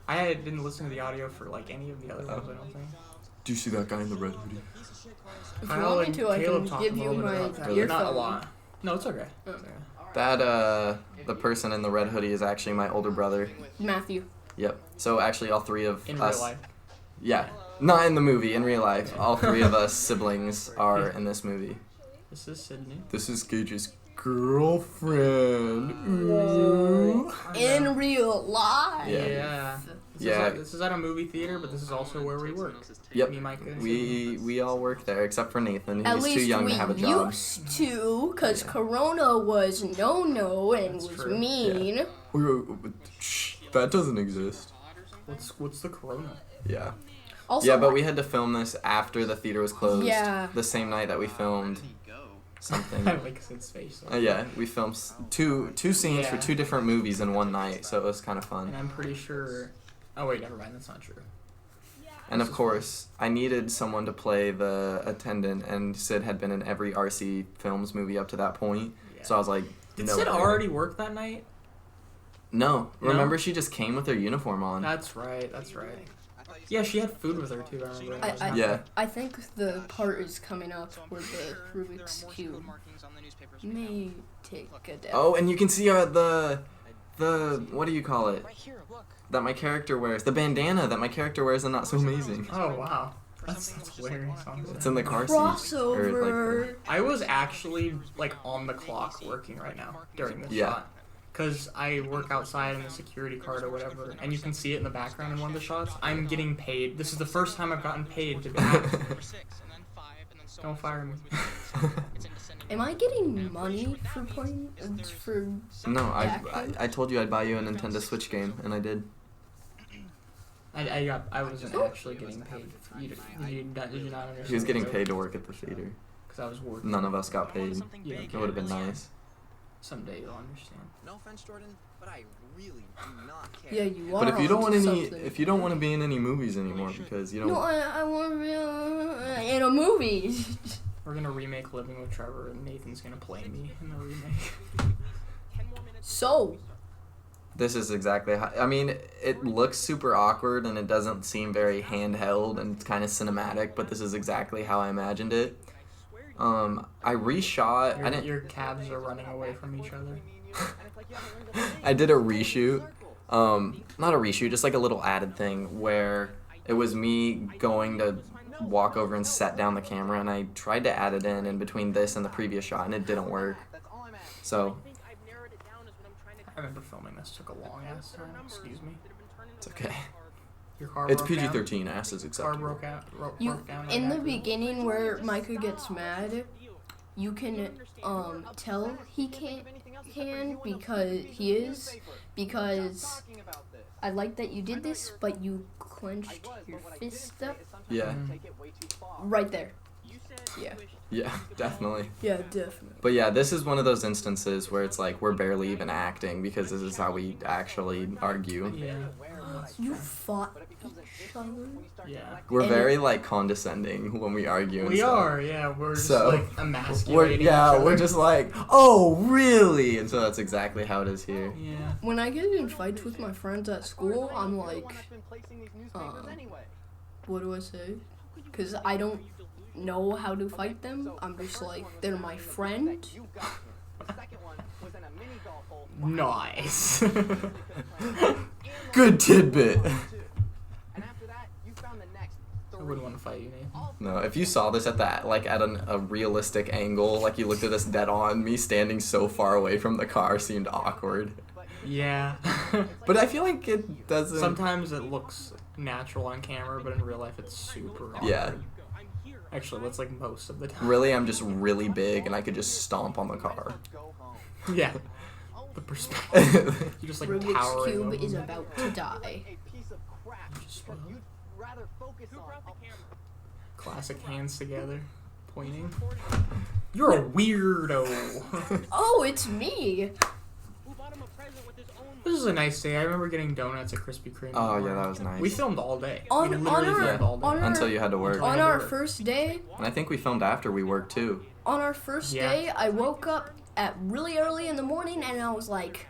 I didn't listen to the audio for like any of the other ones. I don't think. Do you see that guy in the red hoodie? If you Kyle want me and to, I Caleb can talked give a you little bit my about that, but earphone. not a lot. No, it's okay. Oh. It's okay. That the person in the red hoodie is actually my older brother. Matthew. Yep. So actually, all 3 of In us. real life. Yeah. Not in the movie. In real life, all 3 of us siblings are in this movie. This is Sydney. This is Gage's girlfriend. Ooh. In real life. Yeah. This Yeah. This is at a movie theater, but this is also where we work. Yep. Me, Micah, and Sydney. We all work there except for Nathan. At He's least too young we to have a job. used to, because Corona was no and That's was true. mean. Shh, that doesn't exist. What's the corona? Yeah. Also, Yeah, but we had to film this after the theater was closed. Yeah. The same night that we filmed something. I like Sid's face. Yeah, we filmed two scenes for Yeah. 2 different movies in one night, so it was kind of And fun. I'm pretty sure. Oh wait, never mind. That's not true. And of course, I needed someone to play the attendant, and Sid had been in every RC Films movie up to that point. Yeah. So I was like, Did no Sid way. already work that night? No. No? Remember, she just came with her uniform on. That's right. That's right. Yeah, she had food with her too. I remember. that. I- Yeah. I think the part is coming up where the Rubik's Cube may take a death. Oh, and you can see the what do you call it? Right here, look. That my character wears. The bandana that my character wears in Not So Amazing. Oh wow. That's hilarious. Honestly. It's in the car seat. Crossover. I was actually like on the clock working right now during this Yeah. shot. Because I work outside in the security card or whatever, and you can see it in the background in one of the shots. I'm getting paid. This is the first time I've gotten paid to be Number 6, and then 5, and then so Don't on. fire me. It's in descending Am I getting money for playing for? No, acting? I told you I'd buy you a Nintendo Switch game, and I did. I wasn't actually getting paid. Did you not understand? He was getting paid to work at the theater. Because I was working. None of us got I wanted paid. something Yeah. big It would have been and nice. Someday you'll understand. No offense, Jordan, but I really do not care. Yeah, you are. But if you don't want onto any, something. if you don't want to be in any movies anymore because you don't. No, I want to be in a movie. We're gonna remake Living with Trevor, and Nathan's gonna play me in the remake. 10 more minutes. So, This is exactly how, I mean, it looks super awkward and it doesn't seem very handheld and it's kind of cinematic, but this is exactly how I imagined it. I reshot. Your calves are running away from each other. I did a reshoot. Not a reshoot, just like a little added thing where it was me going to walk over and set down the camera, and I tried to add it in between this and the previous shot, and it didn't work. So I remember filming this. Took a long ass time. Excuse me. it's okay. Your car It's broke down? PG-13. Ass is Car acceptable. broke down. In the beginning where Micah gets mad, you can tell he can because I like that you did this, but you clenched your fist up Yeah. right there. Yeah. Yeah, definitely. Yeah, definitely. But yeah, this is one of those instances where it's like we're barely even acting because this is how we actually argue. Yeah. You fought each other. Yeah. We're And very like condescending when we argue and We stuff. are. Yeah. We're just So, like emasculating. we're just like, oh, really? And so that's exactly how it is here. Yeah. When I get in fights with my friends at school, I'm like, what do I say? Because I don't know how to fight them. I'm just like, they're my friend. Nice. Good tidbit. I wouldn't want to fight you, Nathan. No, if you saw this at that, like at a realistic angle, like you looked at us dead on, me standing so far away from the car seemed awkward. Yeah. But I feel like it doesn't. Sometimes it looks natural on camera, but in real life it's super awkward. Yeah. Actually, that's like most of the time. Really, I'm just really big and I could just stomp on the car. Yeah. The perspective. You just like Rubik's towering Cube over is them. about to die. Just classic hands together, pointing. You're a weirdo. Oh, it's me. This is a nice day. I remember getting donuts at Krispy Kreme. Oh yeah, that was nice. We filmed all day. On- We on literally our- filmed all day. on our- Until you had to work. On Yeah. our first day, And I think we filmed after we worked too. On our first day, I woke up at really early in the morning and I was like,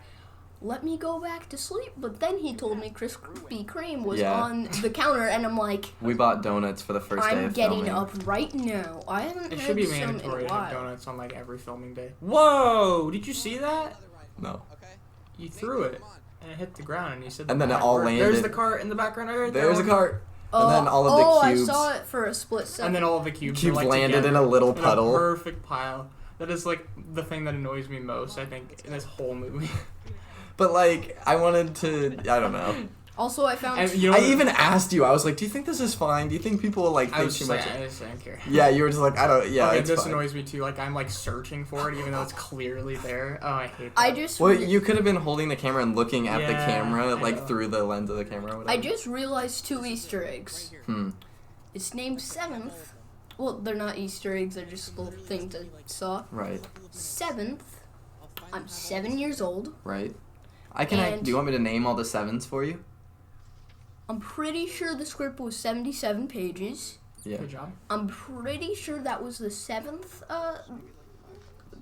let me go back to sleep. But then he told me Krispy Kreme was Yeah. on the counter and I'm like, We bought donuts for the first day I'm of getting filming. up right now. I haven't It had should be some in mandatory a to have while. donuts on like every filming day. Whoa! Did you see that? No. You threw it and it hit the ground, and you said. And the then it bad all word. landed- There's the cart in the background right there. There's a cart. And then all of the cubes. I saw it for a split second. And then all of the cubes. Cubes are, like, landed together in a little in puddle. A perfect pile. That is like the thing that annoys me most. I think in this whole movie. But like, I wanted to. I don't know. Also, I found. And, you know, I even asked you. I was like, "Do you think this is fine? Do you think people will like I think was too just much?" like, I just didn't care. Yeah, you were just like, "I don't." Yeah, Okay, it's this fine. annoys me too. Like I'm like searching for it, even though it's clearly there. Oh, I hate that. I just. Well, re- you could have been holding the camera and looking at the Yeah, camera, I like know. through the lens of the camera. Or whatever. I just realized 2 Easter eggs. It's named 7th. Well, they're not Easter eggs. They're just little things I saw. Right. 7th. I'm 7 years old. Right. Do you want me to name all the 7s for you? I'm pretty sure the script was 77 pages. Yeah. Good job. I'm pretty sure that was the 7th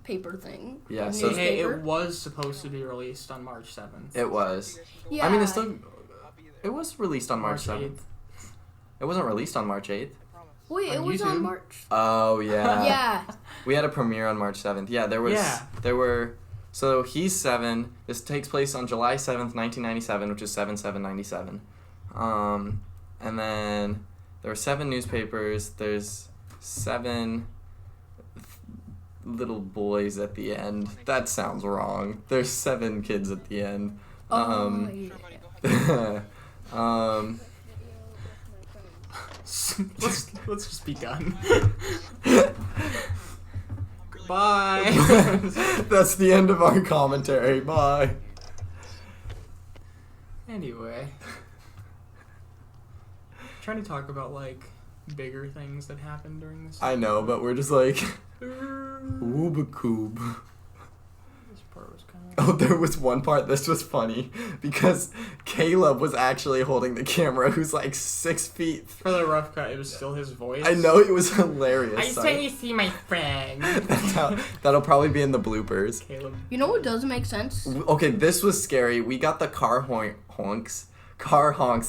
paper thing. Yeah, so- Hey, newspaper. it was supposed to be released on March 7th. It was. Yeah. I mean, it's still. It was released on March 7th. 8th. It wasn't released on March 8th. Wait, it on was YouTube. on March. Oh yeah. Yeah. We had a premiere on March 7th. Yeah, there was. Yeah. There were. So he's 7. This takes place on July 7th, 1997, which is 7/7/97. And then there were 7 newspapers. There's 7 little boys at the end. That sounds wrong. There's 7 kids at the end. Yeah. let's just be done. Bye. That's the end of our commentary. Bye. Anyway, trying to talk about like bigger things that happened during this. I know, but we're just like This Woobakoob. part was was kind of... Oh, there was one part, this was funny, because Caleb was actually holding the camera, who's like 6 feet. For the rough cut, it was still his voice. I know, it was hilarious. I just want you to see my friend. That'll probably be in the bloopers. Caleb. You know what does make sense? Okay, this was scary. We got the car honks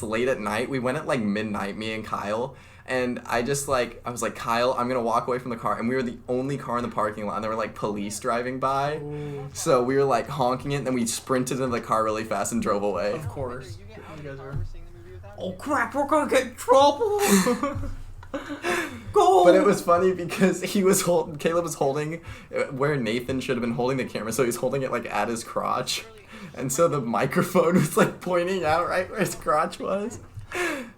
late at night. We went at like midnight, me and Kyle. And I was like, Kyle, I'm gonna walk away from the car. And we were the only car in the parking lot. And there were like police driving by. Ooh. So we were like honking it. And then we sprinted into the car really fast and drove away. Of course. You guys are... Oh crap, we're gonna get in trouble! Go! But it was funny because Caleb was holding where Nathan should have been holding the camera. So he was holding it like at his crotch. And so the microphone was like pointing out right where his crotch was.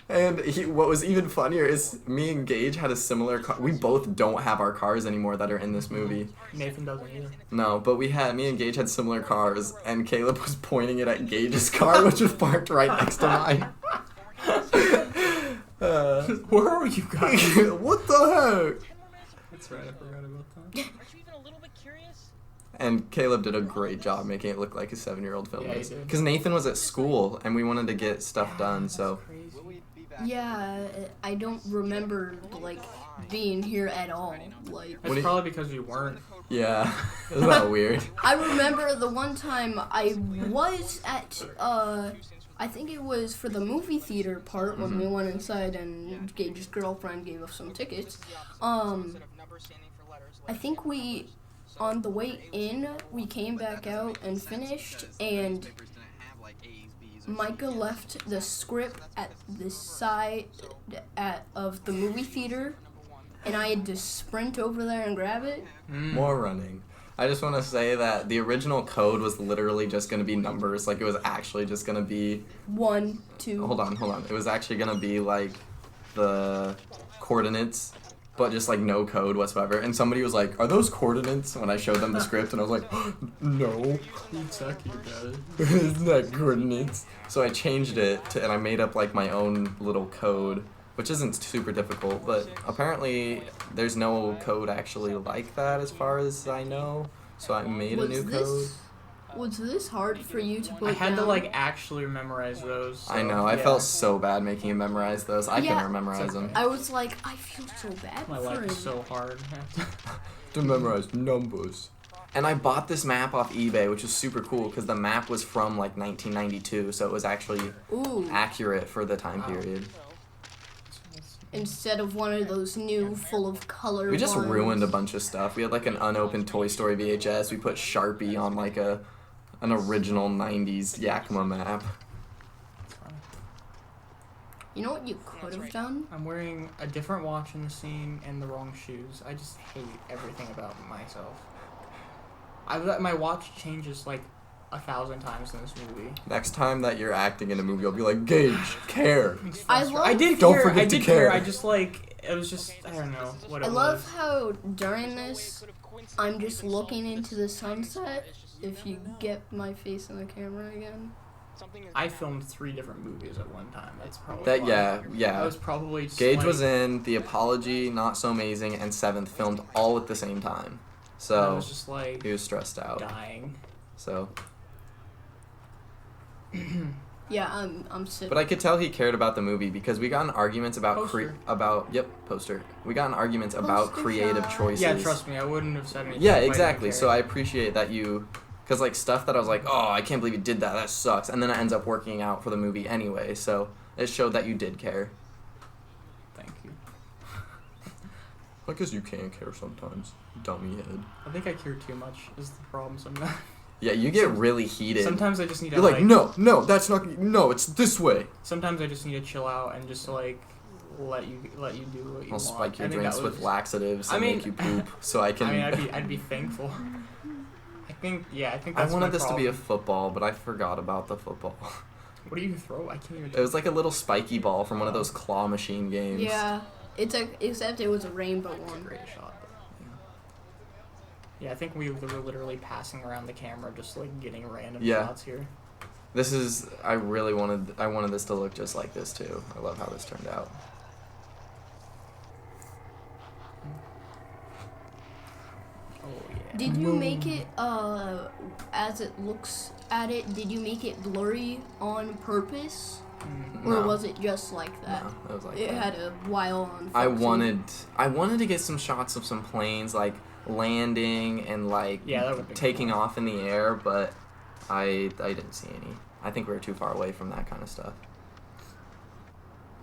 And what was even funnier is me and Gage had a similar car. We both don't have our cars anymore that are in this movie. Nathan doesn't either. No, but me and Gage had similar cars, and Caleb was pointing it at Gage's car, which was parked right next to mine. Where are you guys? What the heck? That's right, I forgot about that. Aren't you even a little bit curious? And Caleb did a great job making it look like a 7-year-old film Yeah, he is. did. Because Nathan was at school, and we wanted to get stuff done, so... Yeah, I don't remember like being here at all. Like, It's probably because you weren't. Yeah, isn't that weird? I remember the one time I was at I think it was for the movie theater part when we went inside and Gage's girlfriend gave us some tickets. I think we on the way in we came back out and finished, and Micah left the script at the side of the movie theater, and I had to sprint over there and grab it. More running. I just want to say that the original code was literally just going to be numbers. Like, it was actually just going to be... 1, 2... Hold on. It was actually going to be, like, the coordinates, but just, like, no code whatsoever. And somebody was like, are those coordinates? When I showed them the script, and I was like, no. You suck, you guys. It's not coordinates. So I changed it, and I made up, like, my own little code, which isn't super difficult, but apparently there's no code actually like that as far as I know. So I made a new code. Was this hard for you to put I had to down? like actually memorize those. So, I know, I yeah. felt so bad making him memorize those. I Yeah. couldn't memorize them. I was like, I feel so bad My for life him. is so hard. To memorize numbers. And I bought this map off eBay, which is super cool because the map was from like 1992, so it was actually Ooh, accurate for the time period. instead of one of those new full of color We just ones. ruined a bunch of stuff. We had like an unopened Toy Story VHS. We put Sharpie on like an original 90s Yakima map. You know what you could have done? I'm wearing a different watch in the scene and the wrong shoes. I just hate everything about myself. My watch changes like 1,000 times in this movie. Next time that you're acting in a movie, I'll be like, Gage, care. I did Don't care. forget I to did care. I just like it was just I don't know what it I was. love how during this, I'm just looking into the sunset. If you get my face in the camera again. I filmed 3 different movies at one time. That's probably That why. yeah. I was probably just Gage like, was in The Apology, Not So Amazing, and Seventh, filmed all at the same time. I So was just like he was stressed out. dying. So, Yeah, I'm sitting. but I could tell he cared about the movie because we got in arguments about Poster. poster. We got in arguments about Poster creative shot. choices. Yeah, trust me, I wouldn't have said anything. Yeah, if I didn't exactly. care. So I appreciate that you, because like stuff that I was like, oh, I can't believe you did that. That sucks. And then it ends up working out for the movie anyway. So it showed that you did care. Thank you. I guess you can care sometimes, dummy head. I think I care too much is the problem sometimes. Yeah, you get really heated. Sometimes I just need to You're like, no, that's not. No, it's this way. Sometimes I just need to chill out and just like let you do what you I'll want. spike your I think drinks that with was- laxatives I and mean- make you poop, so I can. I mean, I'd be thankful. I think I that's wanted my this to be a problem. football, but I forgot about the football. What do you throw? I can't even. It was like a little spiky ball from one of those claw machine games. Yeah, except it was a rainbow It's a one. great shot. Yeah, I think we were literally passing around the camera, just like getting random Yeah. shots here. This is. I wanted this to look just like this too. I love how this turned out. Oh yeah. Did you make it, as it looks at it, did you make it blurry on purpose? Or No. was it just like that? No, it was like It that. had a while on. I Foxy. wanted to get some shots of some planes like landing and like Yeah, that would be taking cool. off in the air, but I didn't see any. I think we were too far away from that kind of stuff.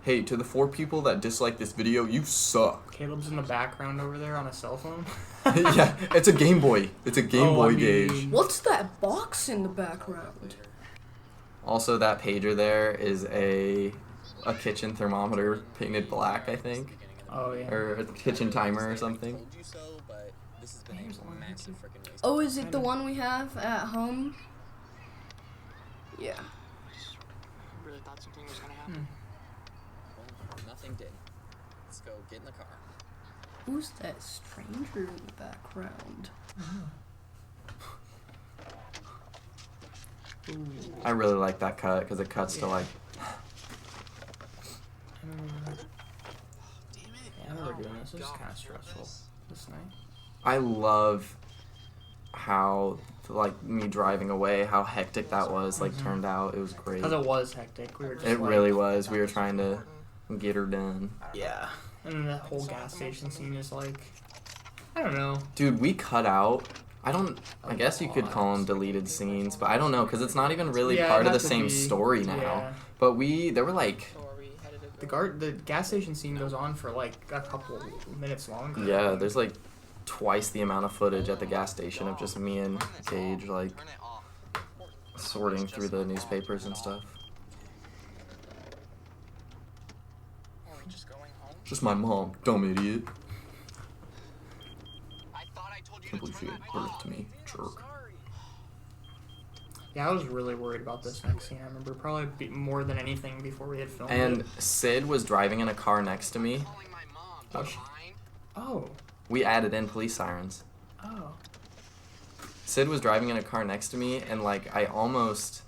Hey, to the 4 people that dislike this video, you suck. Caleb's in the background over there on a cell phone. Yeah, it's a Game Boy. It's a Game Boy gauge. What's that box in the background? Also, that pager there is a kitchen thermometer painted black, I think, Oh yeah. or a kitchen timer or something. Told you so, but this has been a massive freaking waste. Oh, is it the one we have at home? Yeah. Really thought something was gonna happen. Well, nothing did. Let's go get in the car. Who's that stranger in the background? I really like that cut because it cuts to like. Yeah, I remember doing this. This is kind of stressful this night. I love how like me driving away, how hectic that was. Like turned out, it was great. Because it was hectic. We were just It like, really was. We were trying to get her done. Yeah. And then that whole gas station scene is like, I don't know. Dude, we cut out. I guess you could call them deleted scenes, but I don't know because it's not even really Yeah, part it'd of the have to same be- story now. yeah. But there were like, So are we headed to The gas station scene goes on for like a couple minutes longer. yeah, there's like twice the amount of footage at the gas station of just me and Gage like turn it off? sorting through the newspapers and stuff. Are we just going home? Just my mom, dumb idiot. I thought I told you Can't to believe she turn gave it birth off. to me, jerk. Sorry. Yeah, I was really worried about this next scene. I remember probably more than anything before we had filmed And it. Sid was driving in a car next to me. Calling my mom. Oh. Fine. Oh. We added in police sirens. Oh. Sid was driving in a car next to me, and like I almost,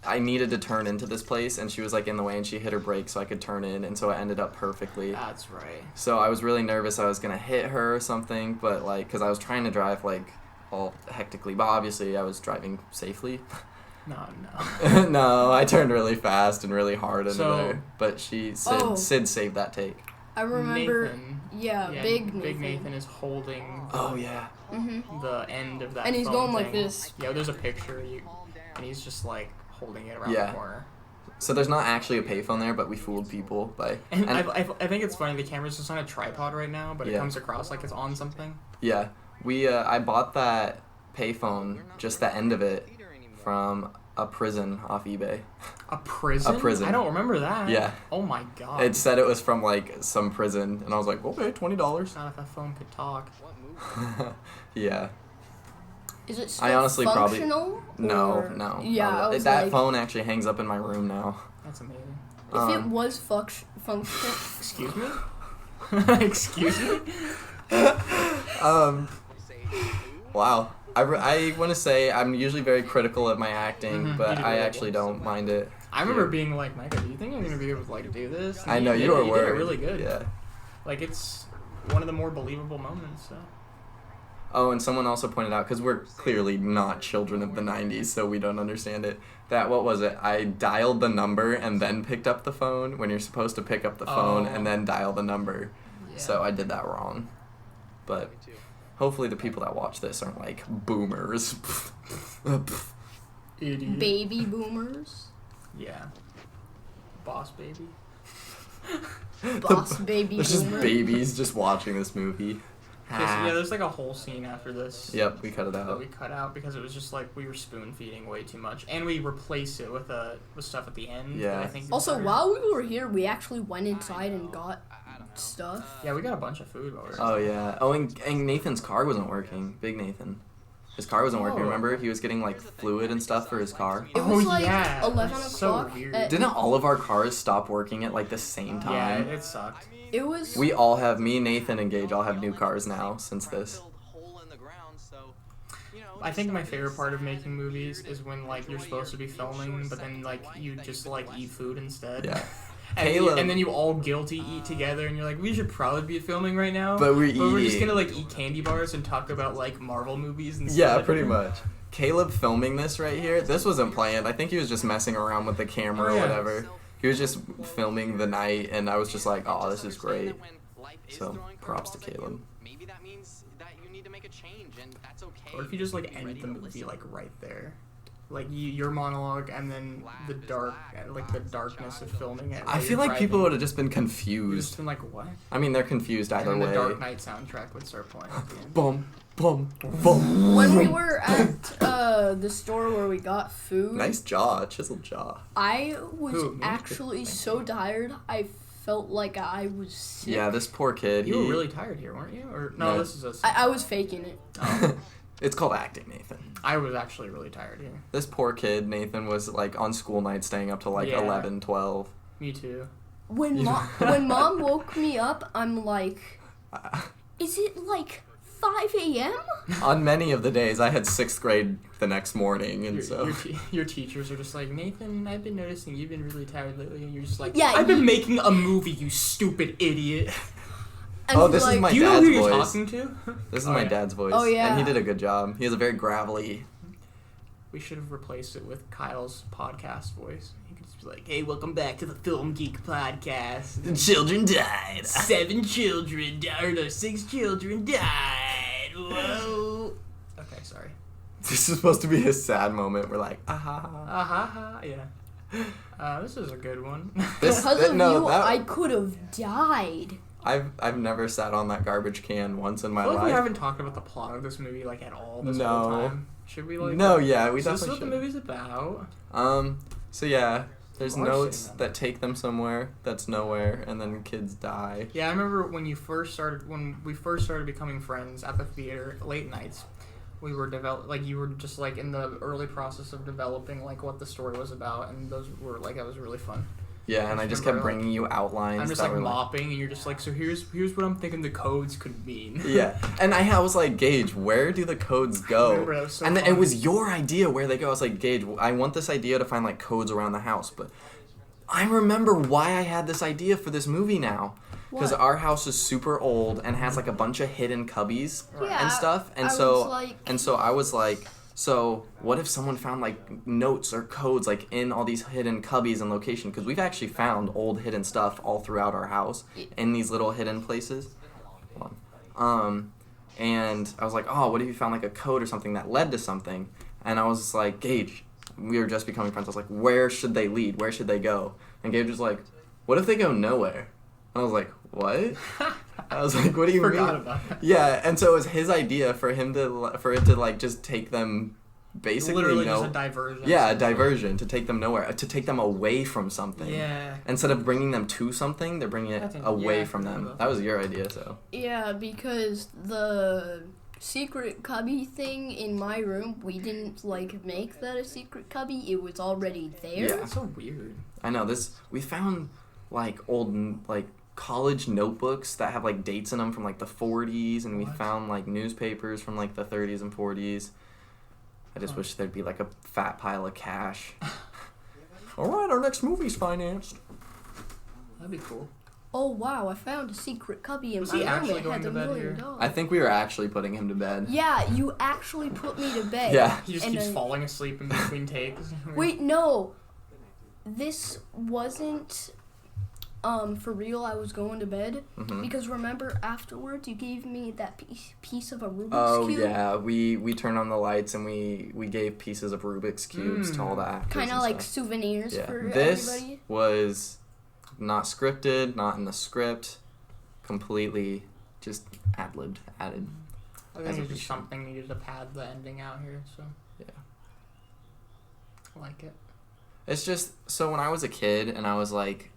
I needed to turn into this place, and she was like in the way, and she hit her brake so I could turn in, and so it ended up perfectly. That's right. So I was really nervous I was gonna hit her or something, but like, cause I was trying to drive like all hectically, but obviously I was driving safely. No. No, I turned really fast and really hard into So- there, but Oh. Sid saved that take. I remember. Nathan. Yeah, Big Nathan. Big Nathan is holding Oh yeah. Mhm. the end of that And he's phone going like thing. this. Yeah, there's a picture, and he's just like holding it around Yeah. the corner. So there's not actually a payphone there, but we fooled people by. And I think it's funny, the camera's just on a tripod right now, but it Yeah. comes across like it's on something. Yeah, I bought that payphone, just the end of it, from a prison off eBay. A prison? A prison. I don't remember that. Yeah. Oh my god. It said it was from like some prison, and I was like, okay, $20. Not if that phone could talk. What movie? Yeah. Is it still I honestly probably- functional? No, or- no. Yeah, not I really. was That like, phone actually hangs up in my room now. That's amazing. if it Um, was function. Excuse me? Excuse me? Say who? Wow. I want to say I'm usually very critical of my acting, Mhm, but you do I really actually well. don't mind it. I remember being like, Micah, do you think I'm gonna be able to like do this? And I know did you it. were You worried. did it really good. Yeah. Like it's one of the more believable moments. So. Oh, and someone also pointed out, because we're clearly not children of the 90s, so we don't understand it, that, what was it? I dialed the number and then picked up the phone when you're supposed to pick up the phone Oh. and then dial the number. Yeah. So I did that wrong. But Me too. hopefully the people that watch this aren't like boomers. Idiot. Baby boomers. Yeah. Boss baby. Boss baby There's just boomer. babies just watching this movie. Okay, so yeah, there's like a whole scene after this. Yep, we cut it That out. we cut out because it was just like we were spoon feeding way too much, and we replaced it with stuff at the end. Yeah. That I think is Also, better. while we were here, we actually went inside and got I don't know. stuff. Yeah, we got a bunch of food while we were. Oh, yeah. Oh, and Nathan's car wasn't working. Big Nathan. His car wasn't working, Oh. remember? He was getting, like, fluid and stuff for his car. It was Oh, like yeah. 11 That's so o'clock. weird. Didn't all of our cars stop working at, like, the same Yeah, time? it sucked. It was. We all have, me, Nathan, and Gage all have new cars now since this. I think my favorite part of making movies is when like you're supposed to be filming, but then like you just like eat food instead. Yeah. Caleb. And then you all guilty eat together, and you're like, we should probably be filming right now. But we're just eating. gonna like eat candy bars and talk about like Marvel movies and stuff. Yeah, pretty much. Caleb filming this right here, this wasn't planned. I think he was just messing around with the camera Oh, yeah. or whatever. He was just filming the night, and I was just like, oh, this is great. So, props to Caleb. Maybe that means that you need to make a change, and that's okay. Or if you just like end the movie like right there, like your monologue and then the darkness of filming it. I feel like people would have just been confused. Just been like, what? I mean, they're confused either And then way. the Dark Knight soundtrack would start playing at the end. Boom, boom, boom. When we were at the store where we got food, Nice jaw, chiseled jaw. I was Who, me? actually so tired. I felt like I was sick. Yeah, this poor kid. You were really tired here, weren't you? Or no, No. this is a. I was faking it. It's called acting, Nathan. I was actually really tired here. This poor kid, Nathan, was like on school night staying up till like Yeah. 11, 12. Me too. When mom woke me up, I'm like, is it like 5 a.m.? On many of the days, I had 6th grade the next morning, and so... Your teachers are just like, Nathan, I've been noticing you've been really tired lately, and you're just like, Yeah, I've been making a movie, you stupid idiot. And Oh, he's this is like, my Do you know dad's who you're voice. talking to? This is Oh, my yeah. dad's voice. Oh, yeah. And he did a good job. He has a very gravelly... We should have replaced it with Kyle's podcast voice. He could just be like, hey, welcome back to the Film Geek Podcast. The children died. 7 children died, or no, 6 children died. Whoa. Okay, sorry. This is supposed to be a sad moment. We're like, ah ha ha. Ha, yeah. This is a good one. This, because of no, you, that, I could have died. I've never sat on that garbage can once in my I feel like we life. haven't talked about the plot of this movie like at all this No. whole time. Should we like? No, yeah, we So this is definitely what the should. movie's about. So yeah, there's You are notes saying that take them somewhere that's nowhere, and then kids die. Yeah, I remember when we first started becoming friends at the theater late nights. We were you were just like in the early process of developing like what the story was about, and that was really fun. Yeah, and I just remember, kept bringing you outlines. I'm just that like were mopping, and you're just like, so here's what I'm thinking the codes could mean. Yeah, and I was like, Gage, where do the codes go? remember, that was so and then fun. it was your idea where they go. I was like, Gage, I want this idea to find like codes around the house, but I remember why I had this idea for this movie now. Because What? our house is super old and has like a bunch of hidden cubbies Yeah, and stuff, and I so was like- so I was like, so what if someone found like notes or codes like in all these hidden cubbies and location? Because we've actually found old hidden stuff all throughout our house in these little hidden places. Hold on. And I was like, oh, what if you found like a code or something that led to something? And I was just like, Gage, we were just becoming friends. I was like, where should they lead? Where should they go? And Gage was like, what if they go nowhere? And I was like, what? I was like, what do you Forgot mean? about that. Yeah, and so it was his idea for it to like just take them basically Literally just a diversion. yeah, a diversion to take them nowhere, to take them away from something. Yeah. Instead of bringing them to something, they're bringing it I think- away yeah, from I them. remember That was your idea, so. Yeah, because the secret cubby thing in my room, we didn't like make that a secret cubby. It was already there. Yeah. That's so weird. I know we found like old like college notebooks that have like dates in them from like the 40s, and we What? found like newspapers from like the 30s and 40s. I just wish there'd be like a fat pile of cash. All right, our next movie's financed. That'd be cool. Oh wow, I found a secret cubby in Was my he room. actually It going had to $1 bed million. here? I think we were actually putting him to bed. Yeah, you actually put me to bed. Yeah. He just And keeps then- falling asleep in between takes. Wait, no. This wasn't for real. I was going to bed Mhm. because remember afterwards you gave me that piece of a Rubik's Oh cube. yeah, we turned on the lights and we gave pieces of Rubik's cubes to all the actors. Kind of and like stuff. souvenirs Yeah. for This everybody. was not scripted, not in the script, completely just ad-libbed, added. I think As it a was just feature. something needed to pad the ending out here, so Yeah. I like it. It's just, so when I was a kid and I was like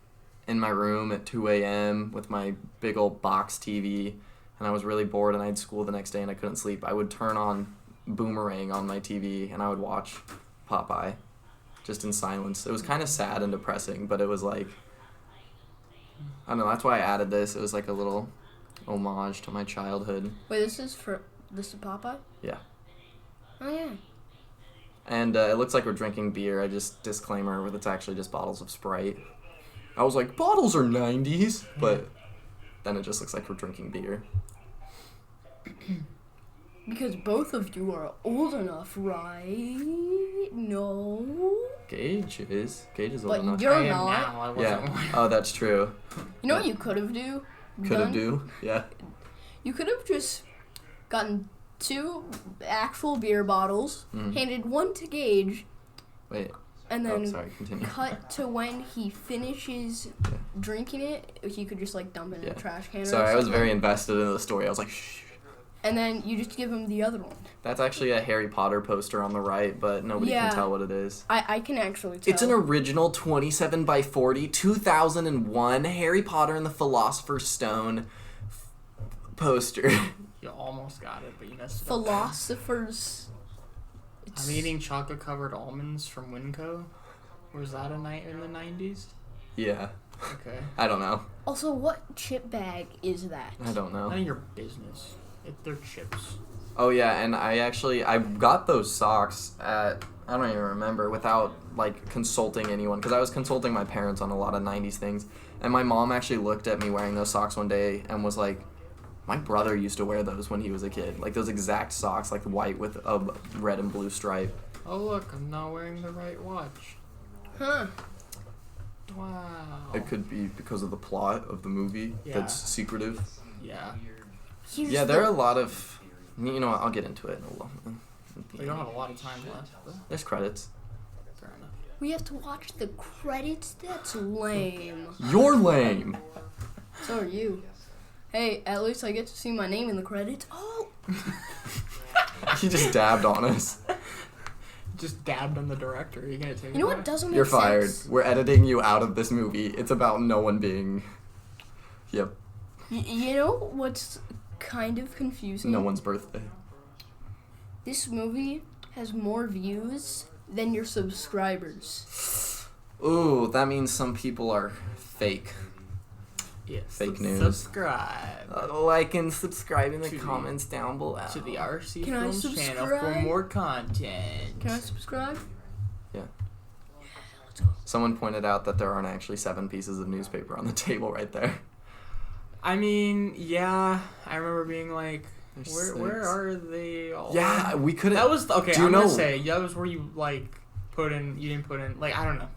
in my room at 2 a.m. with my big old box TV and I was really bored and I had school the next day and I couldn't sleep, I would turn on Boomerang on my TV and I would watch Popeye just in silence. It was kind of sad and depressing, but it was like, I don't know, that's why I added this. It was like a little homage to my childhood. Wait, this is Popeye? Yeah. Oh yeah. And it looks like we're drinking beer. I just disclaimer with it's actually just bottles of Sprite. I was like, bottles are 90s, but then it just looks like we're drinking beer. Because both of you are old enough, right? No. Gage is old But enough. you're I am not. now. I wasn't. Yeah. Oh, that's true. You know what you could have done? Yeah. You could have just gotten 2 actual beer bottles, handed one to Gage, Wait. and then sorry, continue. cut to when he finishes drinking it. He could just like dump it in a trash can. Sorry, or I was something. very invested in the story. I was like, shh. And then you just give him the other one. That's actually a Harry Potter poster on the right, but nobody Yeah. can tell what it is. I can actually tell. It's an original 27 by 40, 2001 Harry Potter and the Philosopher's Stone poster. You almost got it, but you messed it up. Philosophers. I'm eating chocolate-covered almonds from Winco. Was that a night in the 90s? Yeah. Okay. I don't know. Also, what chip bag is that? I don't know. None of your business. They're chips. Oh yeah, and I got those socks at, I don't even remember, without like consulting anyone, because I was consulting my parents on a lot of 90s things, and my mom actually looked at me wearing those socks one day and was like, my brother used to wear those when he was a kid, like those exact socks, like white with a red and blue stripe. Oh look, I'm not wearing the right watch. Huh. Wow. It could be because of the plot of the movie that's secretive. Yeah. Here's There are a lot of, you know what, I'll get into it in a little. We don't have a lot of time left. But There's credits. fair enough. We have to watch the credits? That's lame. You're lame. So are you. Hey, at least I get to see my name in the credits. Oh! He just dabbed on us. Just dabbed on the director. Are you gonna take it? You know away? what doesn't make You're sense? fired. We're editing you out of this movie. It's about no one being. Yep. You know what's kind of confusing? No one's birthday. This movie has more views than your subscribers. Ooh, that means some people are fake. Yes. Fake news. Subscribe Like and subscribe in the To the- comments down below. to the RC Can I Films channel for subscribe? more content. Can I subscribe? Someone pointed out that there aren't actually 7 pieces of newspaper on the table right there. I mean, yeah, I remember being like, There's where 6. are they all? Yeah, we couldn't. That was okay. Do you I'm know? gonna say that was where you like you didn't put in like I don't know,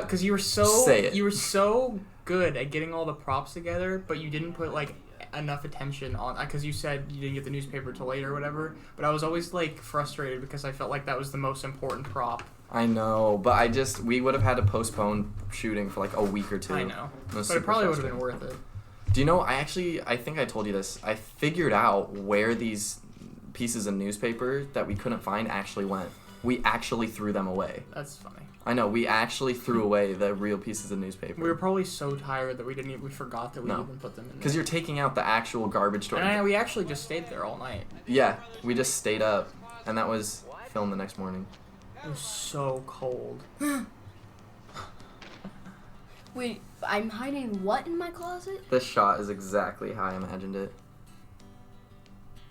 because you were so Say it. you were so good at getting all the props together, but you didn't put like enough attention on because you said you didn't get the newspaper till later or whatever. But I was always like frustrated because I felt like that was the most important prop. I know, but we would have had to postpone shooting for like a week or 2. I know, It was but it super probably would have been frustrating. worth it. Do you know, I think I told you this. I figured out where these pieces of newspaper that we couldn't find actually went. We actually threw them away. That's funny. I know, we actually threw away the real pieces of newspaper. We were probably so tired that we forgot that we No. even put them in there. Because you're taking out the actual garbage store. And we actually just stayed there all night. Yeah, we just stayed up, and that was filmed the next morning. It was so cold. Wait, I'm hiding what in my closet? This shot is exactly how I imagined it.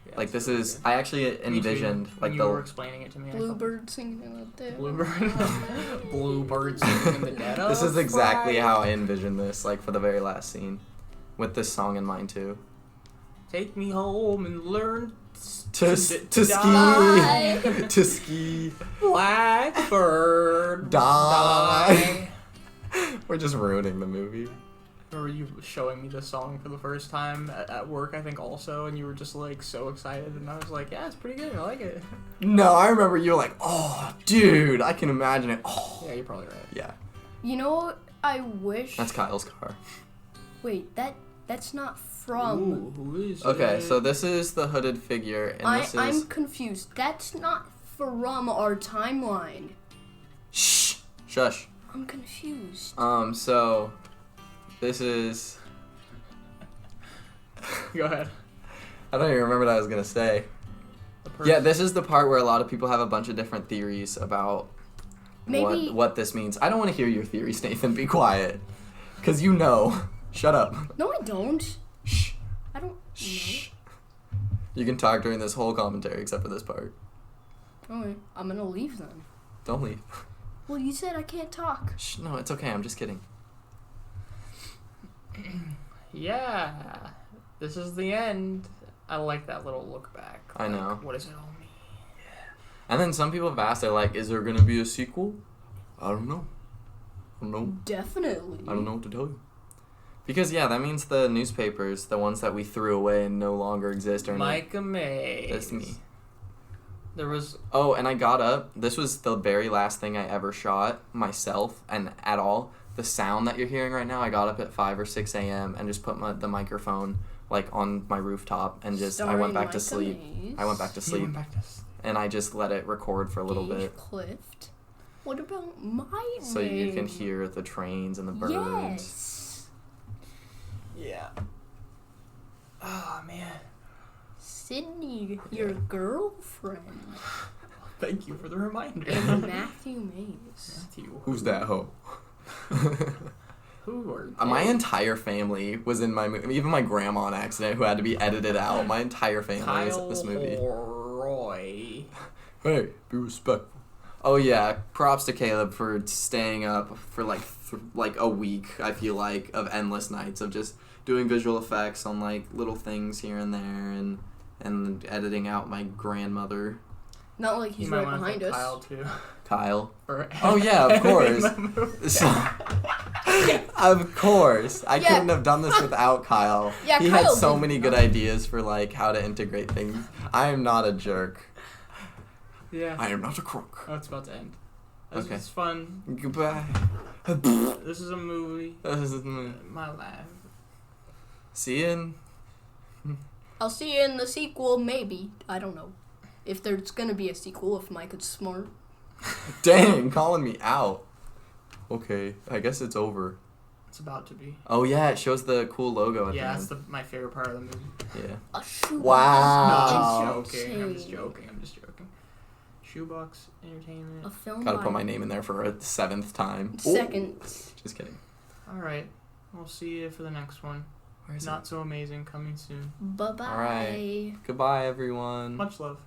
Yeah, Like, it's this really is, good. I actually Me too. envisioned, When like, you were the... explaining it to me. Bluebird singing in the dead. Bluebird. Bluebird singing in the dead This of is exactly Friday. how I envisioned this, like, for the very last scene. With this song in mind, too. Take me home and learn To die. ski. To ski. Blackbird. Die. We're just ruining the movie. Remember you showing me this song for the first time at work, I think also, and you were just like so excited, and I was like, yeah, it's pretty good, I like it. No, I remember you were like, oh, dude, I can imagine it. Oh. Yeah, you're probably right. Yeah, You know what I wish? that's Kyle's car. Wait, that's not from. Ooh, who is Okay, it? so this is the hooded figure, and this I'm is... confused. That's not from our timeline. Shh! Shush. I'm confused. So... This is... Go ahead. I don't even remember what I was gonna say. Yeah, this is the part where a lot of people have a bunch of different theories about Maybe- what this means. I don't want to hear your theories, Nathan. Be quiet. Because you know. Shut up. No, I don't. Shh. I don't. Shh. You can talk during this whole commentary except for this part. No. Okay, I'm gonna leave then. Don't leave. Well, you said I can't talk. Shh. No, it's okay. I'm just kidding. Yeah, this is the end. I like that little look back. I know. What does it all mean? And then some people have asked, they're like, is there going to be a sequel? I don't know. Definitely. I don't know what to tell you. Because, yeah, that means the newspapers, the ones that we threw away and no longer exist, are Micah Mays. That's me. There was... Oh, and I got up. This was the very last thing I ever shot myself, and at all. The sound that you're hearing right now, I got up at 5 or 6 a.m. and just put the microphone, like, on my rooftop, and just, I went back to sleep. I went back to sleep. And I just let it record for a little bit. Clift. What about my So you can hear the trains and the birds. Yes. Yeah. Oh, man. Sydney, your girlfriend. Thank you for the reminder. And Matthew Mays. Who's that hoe? Who are My entire family was in my movie. Even my grandma on accident, who had to be edited out. My entire family was in this movie. Roy. Hey, be respectful. Oh yeah, props to Caleb for staying up for like a week, I feel like, of endless nights of just doing visual effects on like little things here and there and editing out my grandmother. Not like he's right behind us. Kyle too. Kyle. Oh yeah, of course. Of course. I couldn't have done this without Kyle. Yeah, he Kyle had so did many good ideas for like how to integrate things. I am not a jerk. Yeah. I am not a crook. Oh, it's about to end. This Okay. was fun. Goodbye. This is a movie. My life. See you in... I'll see you in the sequel, maybe. I don't know. If there's gonna be a sequel, if Mike is smart. Dang, calling me out. Okay, I guess it's over. It's about to be. Oh yeah, it shows the cool logo at Yeah, the that's my favorite part of the movie. end. Yeah. A shoe. Wow. I'm just joking. Shoebox Entertainment. A film. Gotta put my name in there for a 7th time. Second. Ooh. Just kidding. Alright. We'll see you for the next one. Where is Not So Amazing coming soon. Bye bye. All right. Goodbye, everyone. Much love.